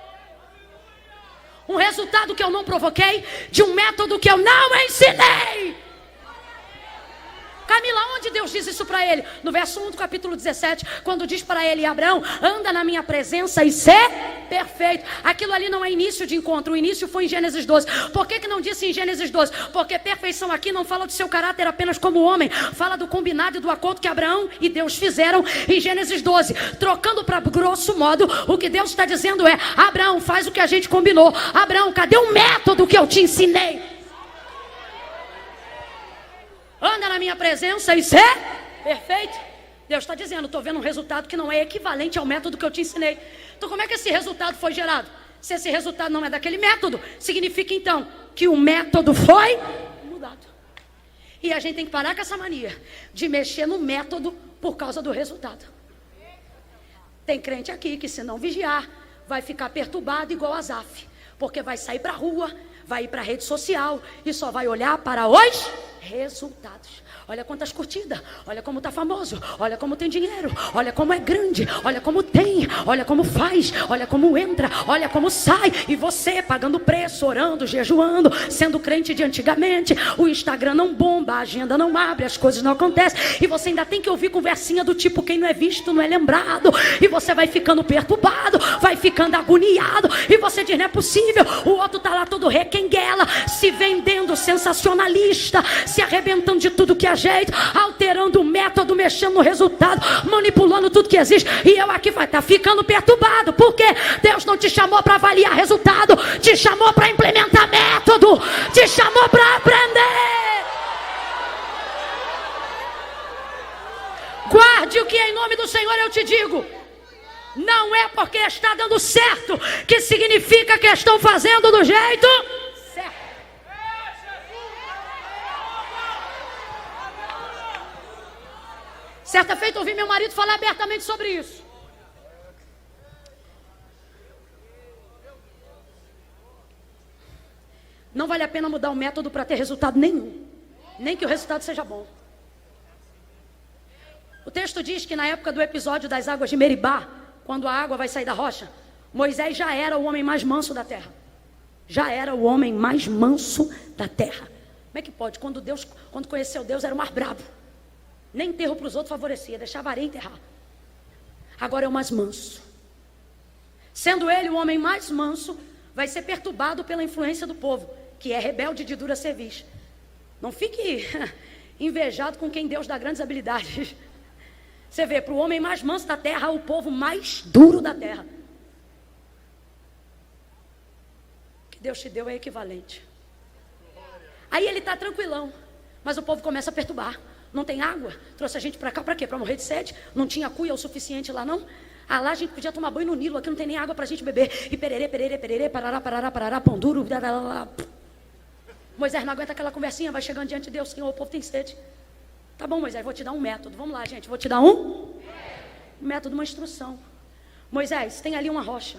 Um resultado que eu não provoquei, de um método que eu não ensinei. Camila, onde Deus diz isso para ele? No verso 1 do capítulo 17, quando diz para ele, Abraão, anda na minha presença e ser perfeito. Aquilo ali não é início de encontro, o início foi em Gênesis 12. Por que não disse em Gênesis 12? Porque perfeição aqui não fala do seu caráter apenas como homem, fala do combinado e do acordo que Abraão e Deus fizeram em Gênesis 12. Trocando para grosso modo, o que Deus está dizendo é, Abraão, faz o que a gente combinou. Abraão, cadê o método que eu te ensinei? Anda na minha presença e ser perfeito. Deus está dizendo, estou vendo um resultado que não é equivalente ao método que eu te ensinei. Então como é que esse resultado foi gerado? Se esse resultado não é daquele método, significa então que o método foi mudado. E a gente tem que parar com essa mania de mexer no método por causa do resultado. Tem crente aqui que se não vigiar, vai ficar perturbado igual Asaf. Porque vai sair para a rua, vai ir para a rede social e só vai olhar para os resultados. Olha quantas curtidas, olha como está famoso, olha como tem dinheiro, olha como é grande, olha como tem, olha como faz, olha como entra, olha como sai. E você pagando preço, orando, jejuando, sendo crente de antigamente, o Instagram não bomba, a agenda não abre, as coisas não acontecem. E você ainda tem que ouvir conversinha do tipo, quem não é visto não é lembrado. E você vai ficando perturbado, vai ficando agoniado. E você diz, não é possível, o outro está lá todo requenguela, se vendendo sensacionalista, se arrebentando de tudo que é jeito, alterando o método, mexendo no resultado, manipulando tudo que existe, e eu aqui vai estar ficando perturbado, porque Deus não te chamou para avaliar resultado, te chamou para implementar método, te chamou para aprender. Guarde o que em nome do Senhor eu te digo. Não é porque está dando certo que significa que estão fazendo do jeito certo. Certa feita ouvi meu marido falar abertamente sobre isso. Não vale a pena mudar o método para ter resultado nenhum, nem que o resultado seja bom. O texto diz que na época do episódio das águas de Meribá, quando a água vai sair da rocha, Moisés já era o homem mais manso da terra. Já era o homem mais manso da terra. Como é que pode? Quando conheceu Deus, era o mais brabo. Nem enterro para os outros favorecia, deixava a areia enterrar. Agora é o mais manso. Sendo ele o homem mais manso, vai ser perturbado pela influência do povo, que é rebelde de dura cerviz. Não fique invejado com quem Deus dá grandes habilidades. Você vê, para o homem mais manso da terra, o povo mais duro da terra. O que Deus te deu é equivalente. Aí ele está tranquilão, mas o povo começa a perturbar. Não tem água? Trouxe a gente para cá para quê? Para morrer de sede? Não tinha cuia o suficiente lá não? Ah, lá a gente podia tomar banho no Nilo, aqui não tem nem água para a gente beber. E pererê, pererê, pererê, parará, parará, parará, pão duro, dadalala. Moisés não aguenta aquela conversinha, vai chegando diante de Deus, Senhor, o povo tem sede. Tá bom, Moisés, vou te dar um método. Vamos lá, gente, vou te dar um método, uma instrução. Moisés, tem ali uma rocha.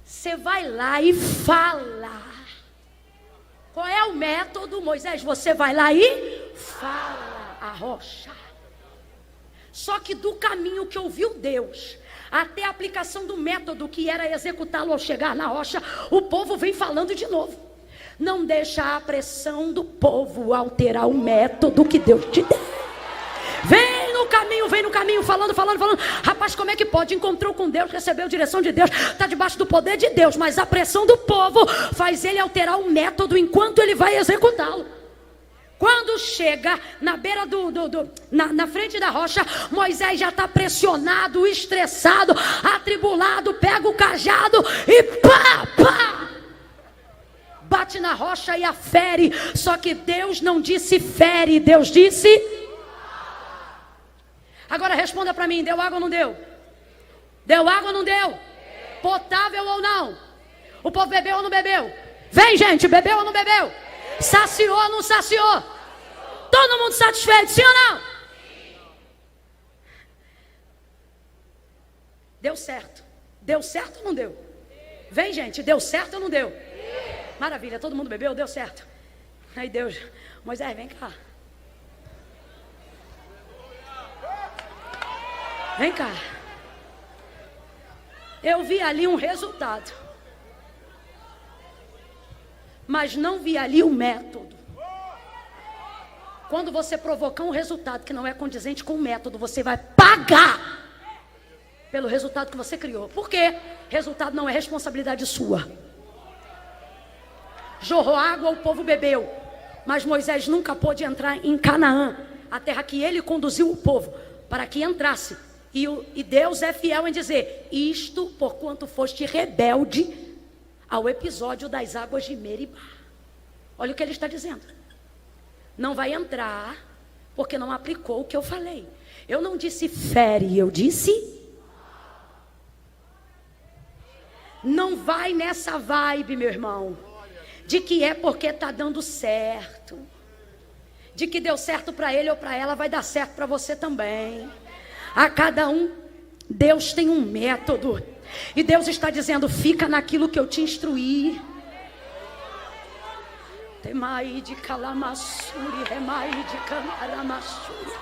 Você vai lá e fala. Qual é o método, Moisés? Você vai lá e fala a rocha. Só que do caminho que ouviu Deus até a aplicação do método que era executá-lo ao chegar na rocha, o povo vem falando de novo. Não deixa a pressão do povo alterar o método que Deus te deu. Vem no caminho povo vem no caminho falando. Rapaz, como é que pode? Encontrou com Deus, recebeu direção de Deus, está debaixo do poder de Deus, mas a pressão do povo faz ele alterar o método enquanto ele vai executá-lo. Quando chega na beira na frente da rocha, Moisés já está pressionado, estressado, atribulado, pega o cajado e pá! Bate na rocha e a fere. Só que Deus não disse fere, Deus disse. Agora responda para mim, deu água ou não deu? Deu água ou não deu? Potável ou não? O povo bebeu ou não bebeu? Vem, gente, bebeu ou não bebeu? Saciou ou não saciou? Todo mundo satisfeito, sim ou não? Deu certo. Deu certo ou não deu? Vem, gente, deu certo ou não deu? Maravilha, todo mundo bebeu, deu certo. Aí Deus, Moisés, vem cá. Vem cá. Eu vi ali um resultado, mas não vi ali o método. Quando você provocar um resultado que não é condizente com o método, você vai pagar pelo resultado que você criou. Por quê? Resultado não é responsabilidade sua. Jorrou água, o povo bebeu, mas Moisés nunca pôde entrar em Canaã, a terra que ele conduziu o povo para que entrasse. E Deus é fiel em dizer: isto porquanto foste rebelde ao episódio das águas de Meribá. Olha o que ele está dizendo. Não vai entrar porque não aplicou o que eu falei. Eu não disse fere, eu disse. Não vai nessa vibe, meu irmão, de que é porque está dando certo, de que deu certo para ele ou para ela, vai dar certo para você também. A cada um, Deus tem um método. E Deus está dizendo: fica naquilo que eu te instruí. Temai de calamassuri, remai de canaramassuri.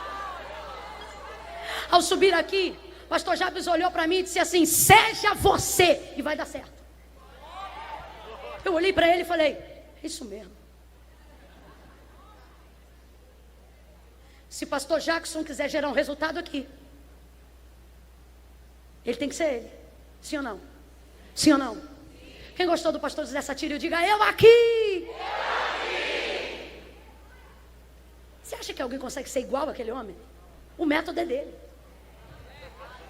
Ao subir aqui, pastor Jabes olhou para mim e disse assim: seja você e vai dar certo. Eu olhei para ele e falei: é isso mesmo. Se pastor Jackson quiser gerar um resultado aqui, ele tem que ser ele. Sim ou não? Sim ou não? Quem gostou do pastor José Satírio, diga: eu aqui. Eu aqui. Você acha que alguém consegue ser igual àquele homem? O método é dele.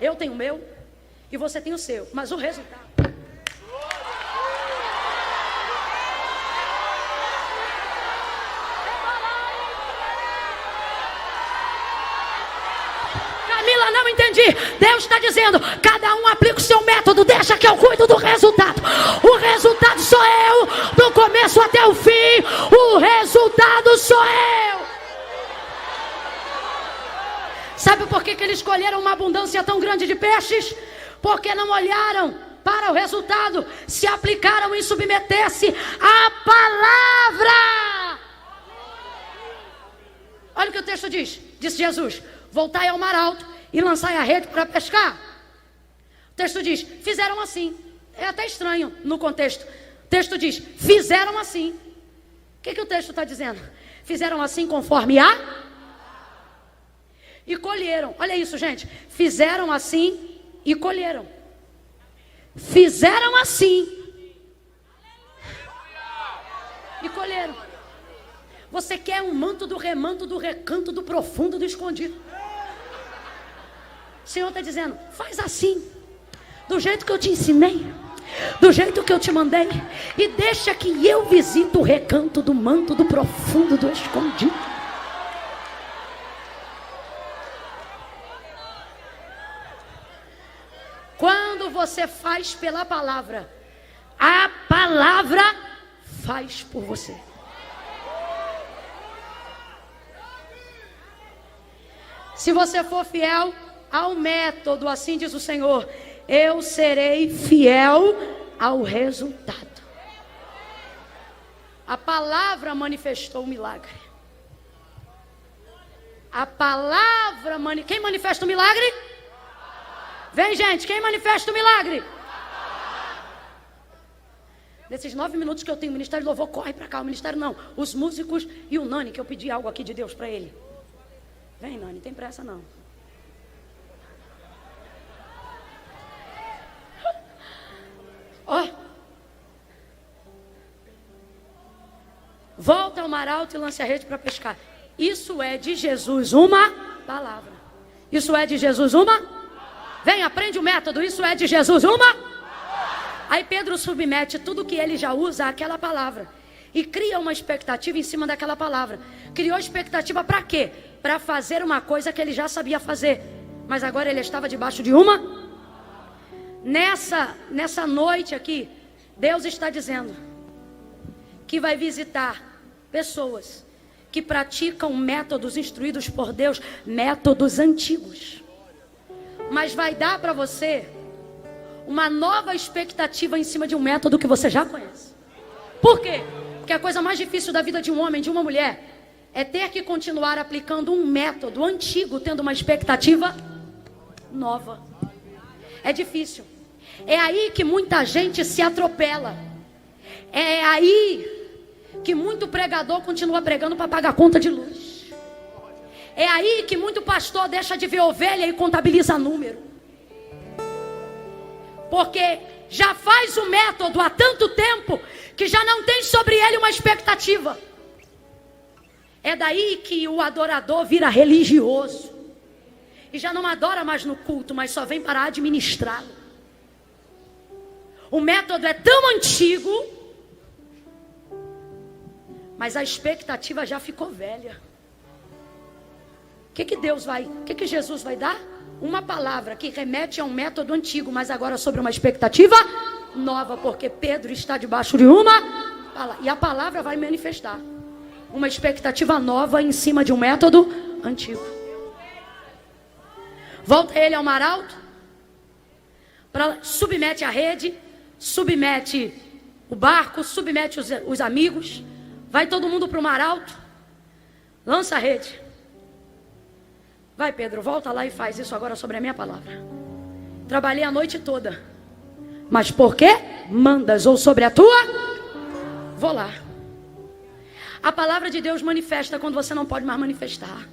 Eu tenho o meu e você tem o seu. Mas o resultado... Camila, não entendi. Deus está dizendo: cada um aplica o seu método, deixa que eu cuido do resultado. O resultado sou eu, do começo até o fim. O resultado sou eu. Sabe por que eles escolheram uma abundância tão grande de peixes? Porque não olharam para o resultado, se aplicaram em submeter-se à palavra. Olha o que o texto diz. Disse Jesus: voltai ao mar alto e lançai a rede para pescar. O texto diz: fizeram assim. É até estranho no contexto. O texto diz: fizeram assim. O que o texto está dizendo? Fizeram assim conforme a... e colheram. Olha isso, gente. Fizeram assim e colheram. Fizeram assim e colheram. Você quer um manto do remanto, do recanto, do profundo, do escondido. O Senhor está dizendo: faz assim, do jeito que eu te ensinei, do jeito que eu te mandei, e deixa que eu visito o recanto do manto, do profundo, do escondido. Quando você faz pela palavra, a palavra faz por você. Se você for fiel ao método, assim diz o Senhor, eu serei fiel ao resultado. A palavra manifestou o milagre. A palavra quem manifesta o milagre? Vem, gente, quem manifesta o milagre? Nesses 9 minutos que eu tenho, o Ministério de Louvor corre para cá. O Ministério não, os músicos e o Nani, que eu pedi algo aqui de Deus para ele. Vem, Nani, tem pressa não. volta ao mar alto e lance a rede para pescar. Isso é de Jesus uma palavra. Isso é de Jesus uma? Vem, aprende o método. Isso é de Jesus uma? Aí Pedro submete tudo que ele já usa àquela palavra e cria uma expectativa em cima daquela palavra. Criou expectativa para quê? Para fazer uma coisa que ele já sabia fazer, mas agora ele estava debaixo de uma. Nessa noite aqui, Deus está dizendo que vai visitar pessoas que praticam métodos instruídos por Deus, métodos antigos, mas vai dar para você uma nova expectativa em cima de um método que você já conhece. Por quê? Porque a coisa mais difícil da vida de um homem, de uma mulher, é ter que continuar aplicando um método antigo, tendo uma expectativa nova. É difícil. É aí que muita gente se atropela. É aí que muito pregador continua pregando para pagar conta de luz. É aí que muito pastor deixa de ver ovelha e contabiliza número. Porque já faz o método há tanto tempo que já não tem sobre ele uma expectativa. É daí que o adorador vira religioso e já não adora mais no culto, mas só vem para administrá-lo. O método é tão antigo, mas a expectativa já ficou velha. O que Jesus vai dar? Uma palavra que remete a um método antigo, mas agora sobre uma expectativa nova, porque Pedro está debaixo de uma palavra, e a palavra vai manifestar uma expectativa nova em cima de um método antigo. Volta ele ao mar alto, submete a rede, submete o barco, submete os amigos, vai todo mundo para o mar alto, lança a rede. Vai, Pedro, volta lá e faz isso agora sobre a minha palavra. Trabalhei a noite toda, mas por que mandas? Ou sobre a tua? Vou lá. A palavra de Deus manifesta quando você não pode mais manifestar.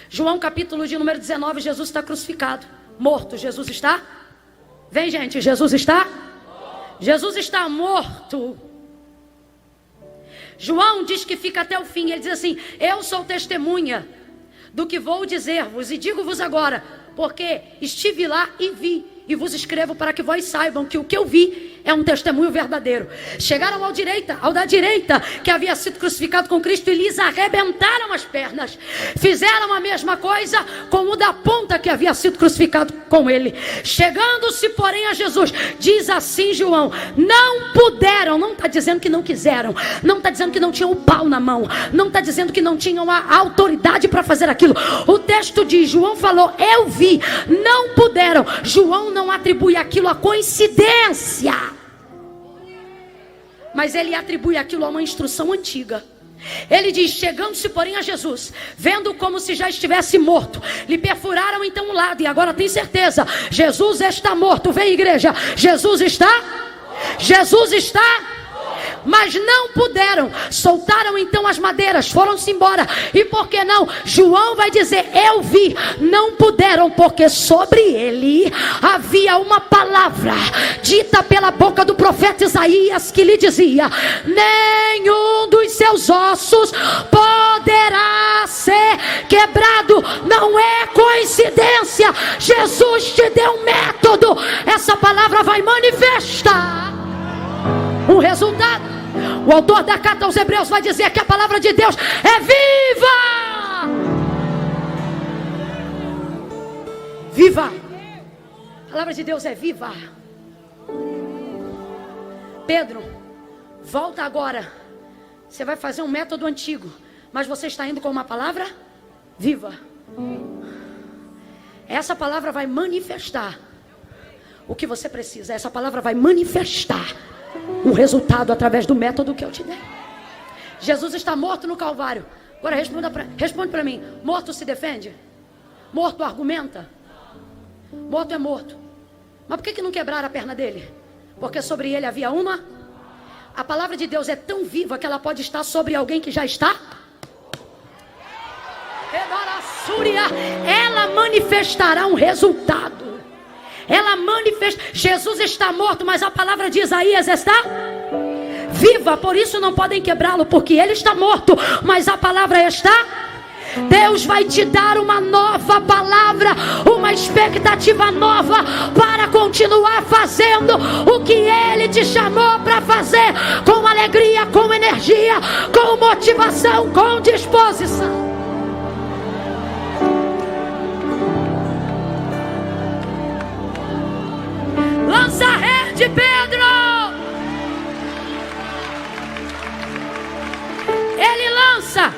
João capítulo de número 19, Jesus está crucificado, morto. Jesus está? Vem, gente, Jesus está? Jesus está morto. João diz que fica até o fim. Ele diz assim: eu sou testemunha do que vou dizer-vos, e digo-vos agora, porque estive lá e vi, e vos escrevo para que vós saibam que o que eu vi é um testemunho verdadeiro. Chegaram ao da direita, que havia sido crucificado com Cristo, e lhes arrebentaram as pernas. Fizeram a mesma coisa com o da ponta, que havia sido crucificado com ele. Chegando-se, porém, a Jesus, diz assim João: não puderam. Não está dizendo que não quiseram, não está dizendo que não tinham o pau na mão, não está dizendo que não tinham a autoridade para fazer aquilo. O texto diz, João falou, eu vi, não puderam. João não atribui aquilo a coincidência, mas ele atribui aquilo a uma instrução antiga. Ele diz: chegando-se porém a Jesus, vendo como se já estivesse morto, lhe perfuraram então um lado, e agora tem certeza, Jesus está morto. Vem, igreja, Jesus está? Jesus está? Mas não puderam. Soltaram então as madeiras, foram-se embora. E por que não? João vai dizer: eu vi. Não puderam, porque sobre ele havia uma palavra dita pela boca do profeta Isaías, que lhe dizia: nenhum dos seus ossos poderá ser quebrado. Não é coincidência. Jesus te deu um método. Essa palavra vai manifestar um resultado. O autor da carta aos Hebreus vai dizer que a palavra de Deus é viva. Viva. A palavra de Deus é viva. Pedro, volta agora. Você vai fazer um método antigo, mas você está indo com uma palavra viva. Essa palavra vai manifestar o que você precisa. Essa palavra vai manifestar um resultado através do método que eu te dei. Jesus está morto no Calvário. Agora responde para mim: morto se defende? Morto argumenta? Morto é morto. Mas por que não quebraram a perna dele? Porque sobre ele havia uma. A palavra de Deus é tão viva que ela pode estar sobre alguém que já está. Ela manifestará um resultado. Ela manifesta. Jesus está morto, mas a palavra de Isaías está viva, por isso não podem quebrá-lo, porque ele está morto, mas a palavra está. Deus vai te dar uma nova palavra, uma expectativa nova para continuar fazendo o que Ele te chamou para fazer, com alegria, com energia, com motivação, com disposição. Lança a rede, Pedro! Ele lança.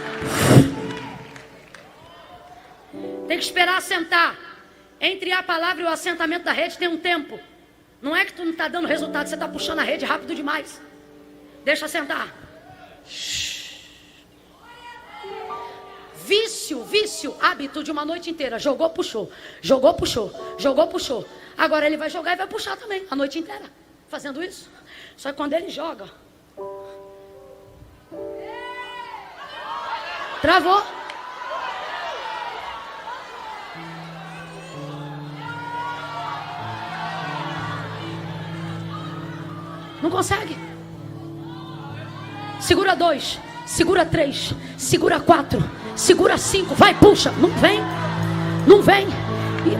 Tem que esperar assentar. Entre a palavra e o assentamento da rede tem um tempo. Não é que tu não está dando resultado, você está puxando a rede rápido demais. Deixa assentar. Vício, hábito de uma noite inteira. Jogou, puxou. Jogou, puxou. Jogou, puxou. Agora ele vai jogar e vai puxar também, a noite inteira. Fazendo isso. Só que quando ele joga, travou. Não consegue. Segura 2, segura 3, segura 4, segura 5. Vai, puxa. Não vem. Não vem.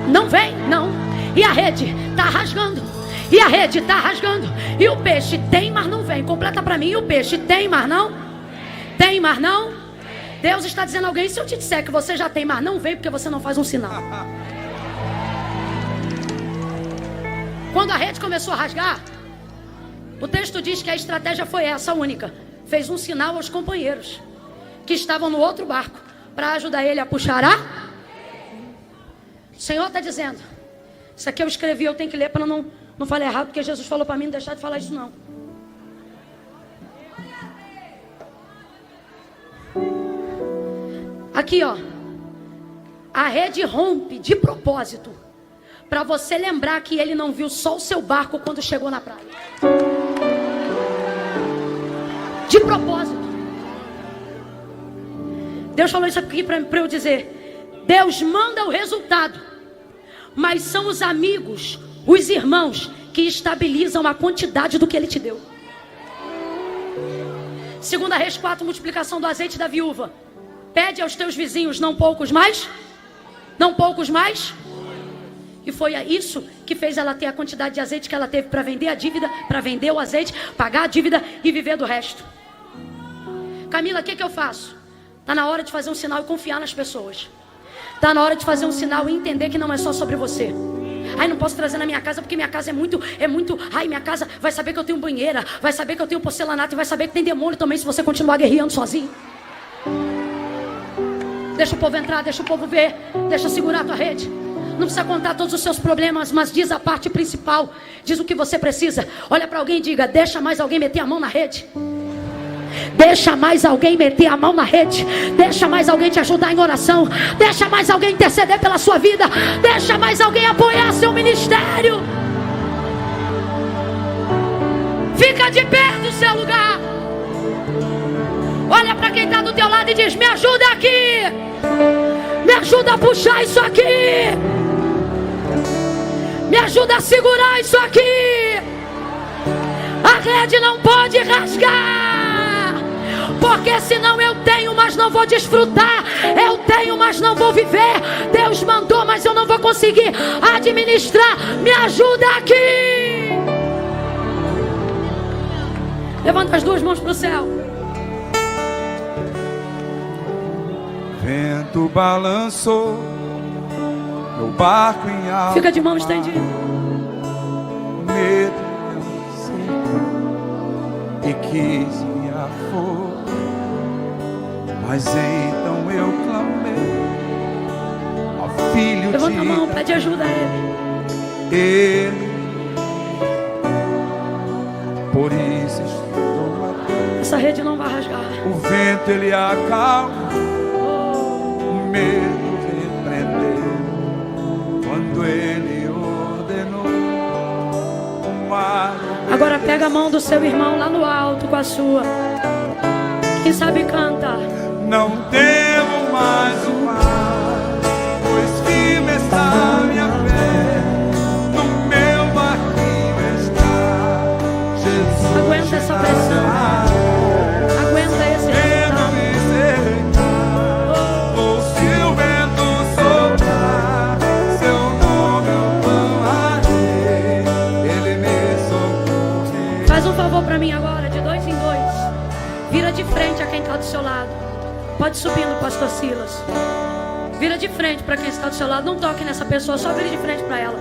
Não vem, não. E a rede está rasgando. E a rede está rasgando. E o peixe tem, mas não vem. Completa para mim. E o peixe tem, mas não. Tem, mas não. Deus está dizendo a alguém: se eu te disser que você já tem, mas não vem, porque você não faz um sinal. Quando a rede começou a rasgar, o texto diz que a estratégia foi essa, única. Fez um sinal aos companheiros que estavam no outro barco para ajudar ele a puxar a. O Senhor está dizendo: isso aqui eu escrevi, eu tenho que ler para não falar errado, porque Jesus falou para mim não deixar de falar isso não. Aqui, ó. A rede rompe de propósito para você lembrar que ele não viu só o seu barco quando chegou na praia. De propósito. Deus falou isso aqui para eu dizer: Deus manda o resultado, mas são os amigos, os irmãos, que estabilizam a quantidade do que Ele te deu. Segunda Reis 4, multiplicação do azeite da viúva. Pede aos teus vizinhos, não poucos mais. Não poucos mais. E foi isso que fez ela ter a quantidade de azeite que ela teve para vender a dívida, para vender o azeite, pagar a dívida e viver do resto. Camila, o que eu faço? Está na hora de fazer um sinal e confiar nas pessoas. Está na hora de fazer um sinal e entender que não é só sobre você. Ai, não posso trazer na minha casa porque minha casa é muito. Ai, minha casa vai saber que eu tenho banheira, vai saber que eu tenho porcelanato e vai saber que tem demônio também se você continuar guerreando sozinho. Deixa o povo entrar, deixa o povo ver, deixa segurar a tua rede. Não precisa contar todos os seus problemas, mas diz a parte principal. Diz o que você precisa. Olha para alguém e diga: deixa mais alguém meter a mão na rede. Deixa mais alguém meter a mão na rede. Deixa mais alguém te ajudar em oração. Deixa mais alguém interceder pela sua vida. Deixa mais alguém apoiar seu ministério. Fica de pé do seu lugar. Olha para quem está do teu lado e diz: me ajuda aqui. Me ajuda a puxar isso aqui. Me ajuda a segurar isso aqui. A rede não pode rasgar, porque senão eu tenho, mas não vou desfrutar. Eu tenho, mas não vou viver. Deus mandou, mas eu não vou conseguir administrar. Me ajuda aqui. Levanta as duas mãos para o céu. Vento balançou meu barco em alta. Fica de mão estendida. Medo e quis me afogar, mas então eu clamei ao Filho. Levanta a mão, pede ajuda a Ele. Por isso estou aqui. Essa rede não vai rasgar. O vento ele acalma, o medo repreendeu quando ele ordenou o mar. Agora pega a mão do seu irmão lá no alto com a sua. Quem sabe canta. Não temo mais o mar, pois firme está minha fé. No meu barquinho está Jesus. Aguenta essa pressão. Vira de frente a quem está do seu lado. Pode subir no pastor Silas. Vira de frente para quem está do seu lado. Não toque nessa pessoa, só vira de frente para ela.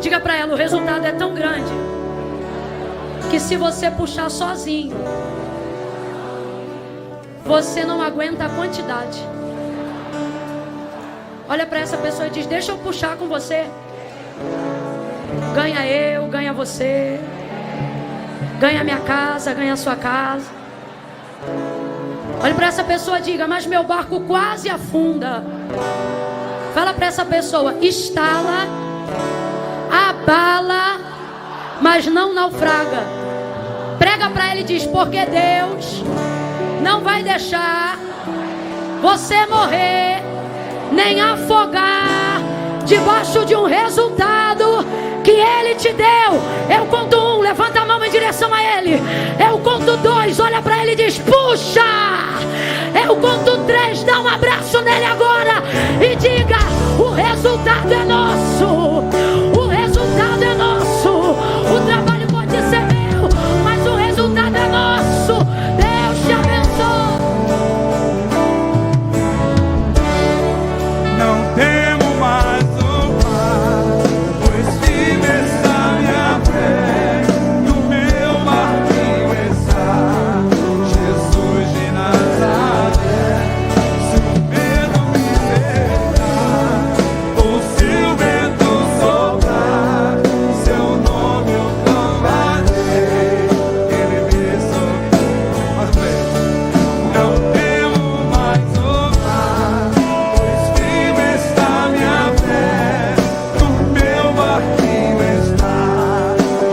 Diga para ela, o resultado é tão grande que se você puxar sozinho, você não aguenta a quantidade. Olha para essa pessoa e diz, deixa eu puxar com você. Ganha eu, ganha você. Ganha minha casa, ganha a sua casa. Olha para essa pessoa e diga, mas meu barco quase afunda. Fala para essa pessoa, estala, abala, mas não naufraga. Prega para ele e diz, porque Deus não vai deixar você morrer, nem afogar debaixo de um resultado que Ele te deu. Eu conto 1, levanta a mão em direção a Ele. Eu conto 2, olha para Ele e diz, puxa. Eu conto 3, dá um abraço nele agora e diga, o resultado é nosso. O resultado é nosso. O trabalho pode ser meu, mas o resultado é nosso. Deus te abençoe. Não temo mais o mar, pois firme está minha fé. No meu barquinho está Jesus de Nazaré. Se o medo me cercar, ou se o vento soprar, seu nome eu clamarei, Ele me socorre. Mais uma vez. Não temo mais o mar, pois firme está minha fé. No meu barquinho está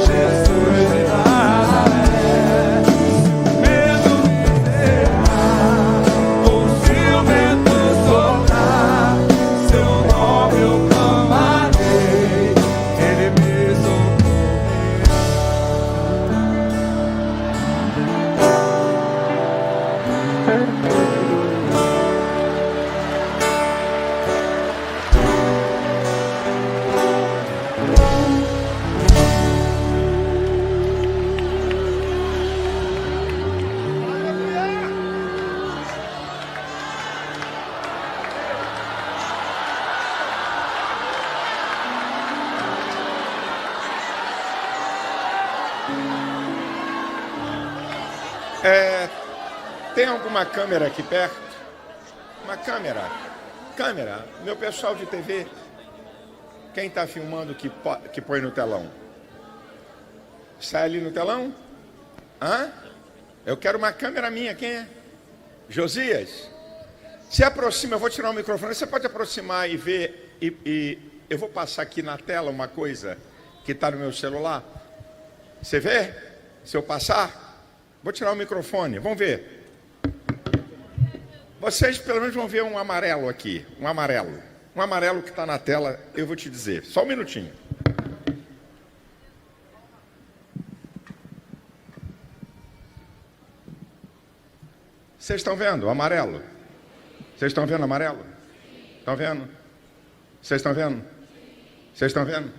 Jesus de Nazaré. Se o medo me cercar, ou se o vento soprar, seu nome eu clamarei, Ele me Tem alguma câmera aqui perto? Uma câmera. Câmera. Meu pessoal de TV. Quem está filmando que põe no telão? Sai ali no telão? Hã? Eu quero uma câmera minha. Quem é? Josias? Se aproxima, eu vou tirar o microfone. Você pode aproximar e ver. E eu vou passar aqui na tela uma coisa que está no meu celular. Você vê? Se eu passar? Vou tirar o microfone. Vamos ver. Vocês pelo menos vão ver um amarelo aqui. Um amarelo. Um amarelo que está na tela, eu vou te dizer. Só um minutinho. Vocês estão vendo o amarelo? Vocês estão vendo o amarelo? Estão vendo? Vocês estão vendo? Vocês estão vendo?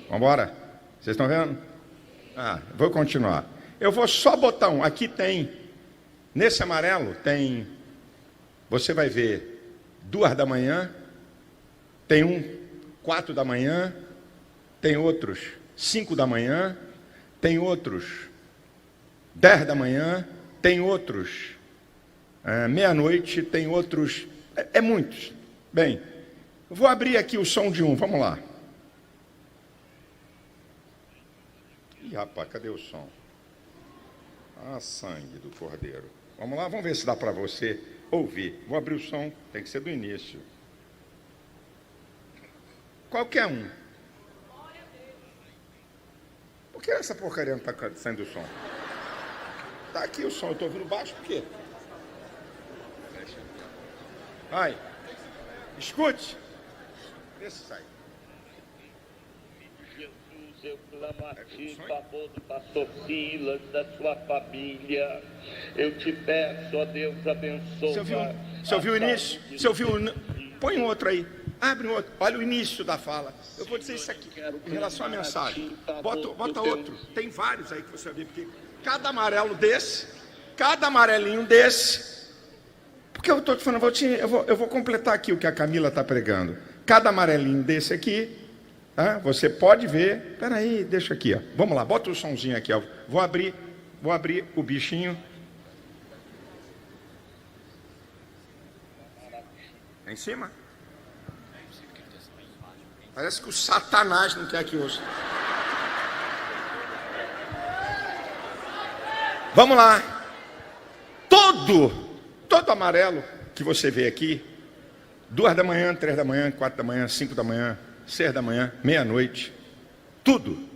Vamos embora? Vocês estão vendo? Vou continuar. Eu vou só botar um. Aqui tem, nesse amarelo tem, você vai ver 2 da manhã, tem um 4 da manhã, tem outros 5 da manhã, tem outros 10 da manhã, tem outros meia-noite, tem outros, muitos. Bem, vou abrir aqui o som de um, vamos lá. Ih, rapaz, cadê o som? Sangue do Cordeiro. Vamos lá, vamos ver se dá para você ouvir. Vou abrir o som, tem que ser do início. Qualquer um. Por que essa porcaria não está saindo o som? Está aqui o som, eu estou ouvindo baixo, por quê? Vai, escute. Vê se sai. Eu clamo a ti, favor do pastor Silas, da sua família. Eu te peço, ó Deus, abençoa. Você ouviu o início? Você ouviu? Põe um outro aí. Abre um outro. Olha o início da fala. Eu vou dizer isso aqui em relação à mensagem. Bota outro. Tem vários aí que você vai ver, porque cada amarelo desse cada amarelinho desse, porque eu estou te falando, eu vou completar aqui o que a Camila está pregando. Cada amarelinho desse aqui, tá? Você pode ver. Espera aí, deixa aqui, ó. Vamos lá, bota o somzinho aqui, ó. Vou abrir o bichinho. É em cima? Parece que o Satanás não quer que ouça. Vamos lá. Todo amarelo que você vê aqui, 2 da manhã, 3 da manhã, 4 da manhã, 5 da manhã, 6 da manhã, meia-noite, tudo.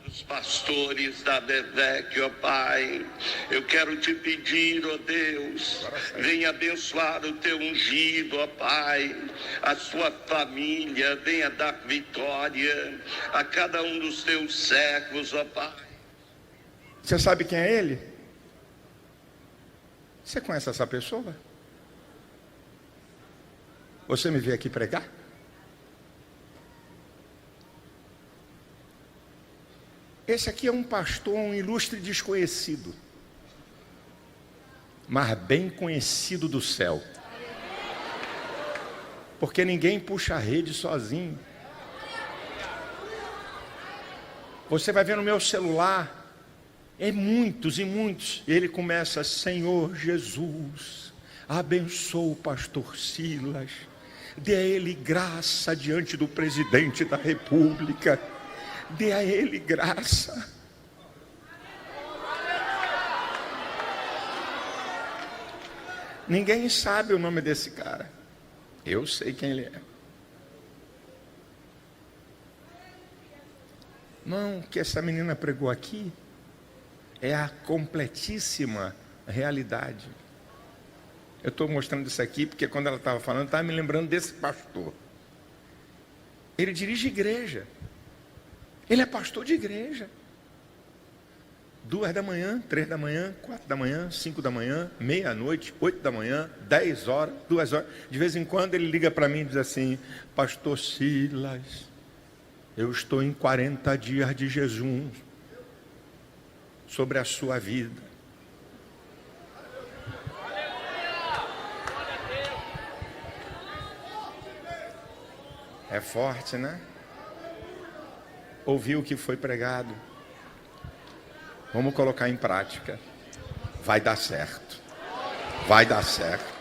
Dos pastores da Bedec, ó Pai, eu quero te pedir, ó Deus, venha abençoar o teu ungido, ó Pai, a sua família, venha dar vitória a cada um dos teus servos, ó Pai. Você sabe quem é ele? Você conhece essa pessoa? Você me veio aqui pregar? Esse aqui é um pastor, um ilustre desconhecido, mas bem conhecido do céu. Porque ninguém puxa a rede sozinho. Você vai ver no meu celular, muitos e muitos. E ele começa: Senhor Jesus, abençoa o pastor Silas, dê a ele graça diante do presidente da República. Dê a ele graça. Ninguém sabe o nome desse cara. Eu sei quem ele é. Não, o que essa menina pregou aqui é a completíssima realidade. Eu estou mostrando isso aqui porque quando ela estava falando, estava me lembrando desse pastor. Ele dirige igreja. Ele é pastor de igreja. 2 da manhã, 3 da manhã, 4 da manhã, 5 da manhã, meia-noite, 8 da manhã, 10 horas, 2 horas. De vez em quando ele liga para mim e diz assim: Pastor Silas, eu estou em 40 dias de jejum sobre a sua vida. É forte, né? Ouviu o que foi pregado. Vamos colocar em prática. Vai dar certo. Vai dar certo.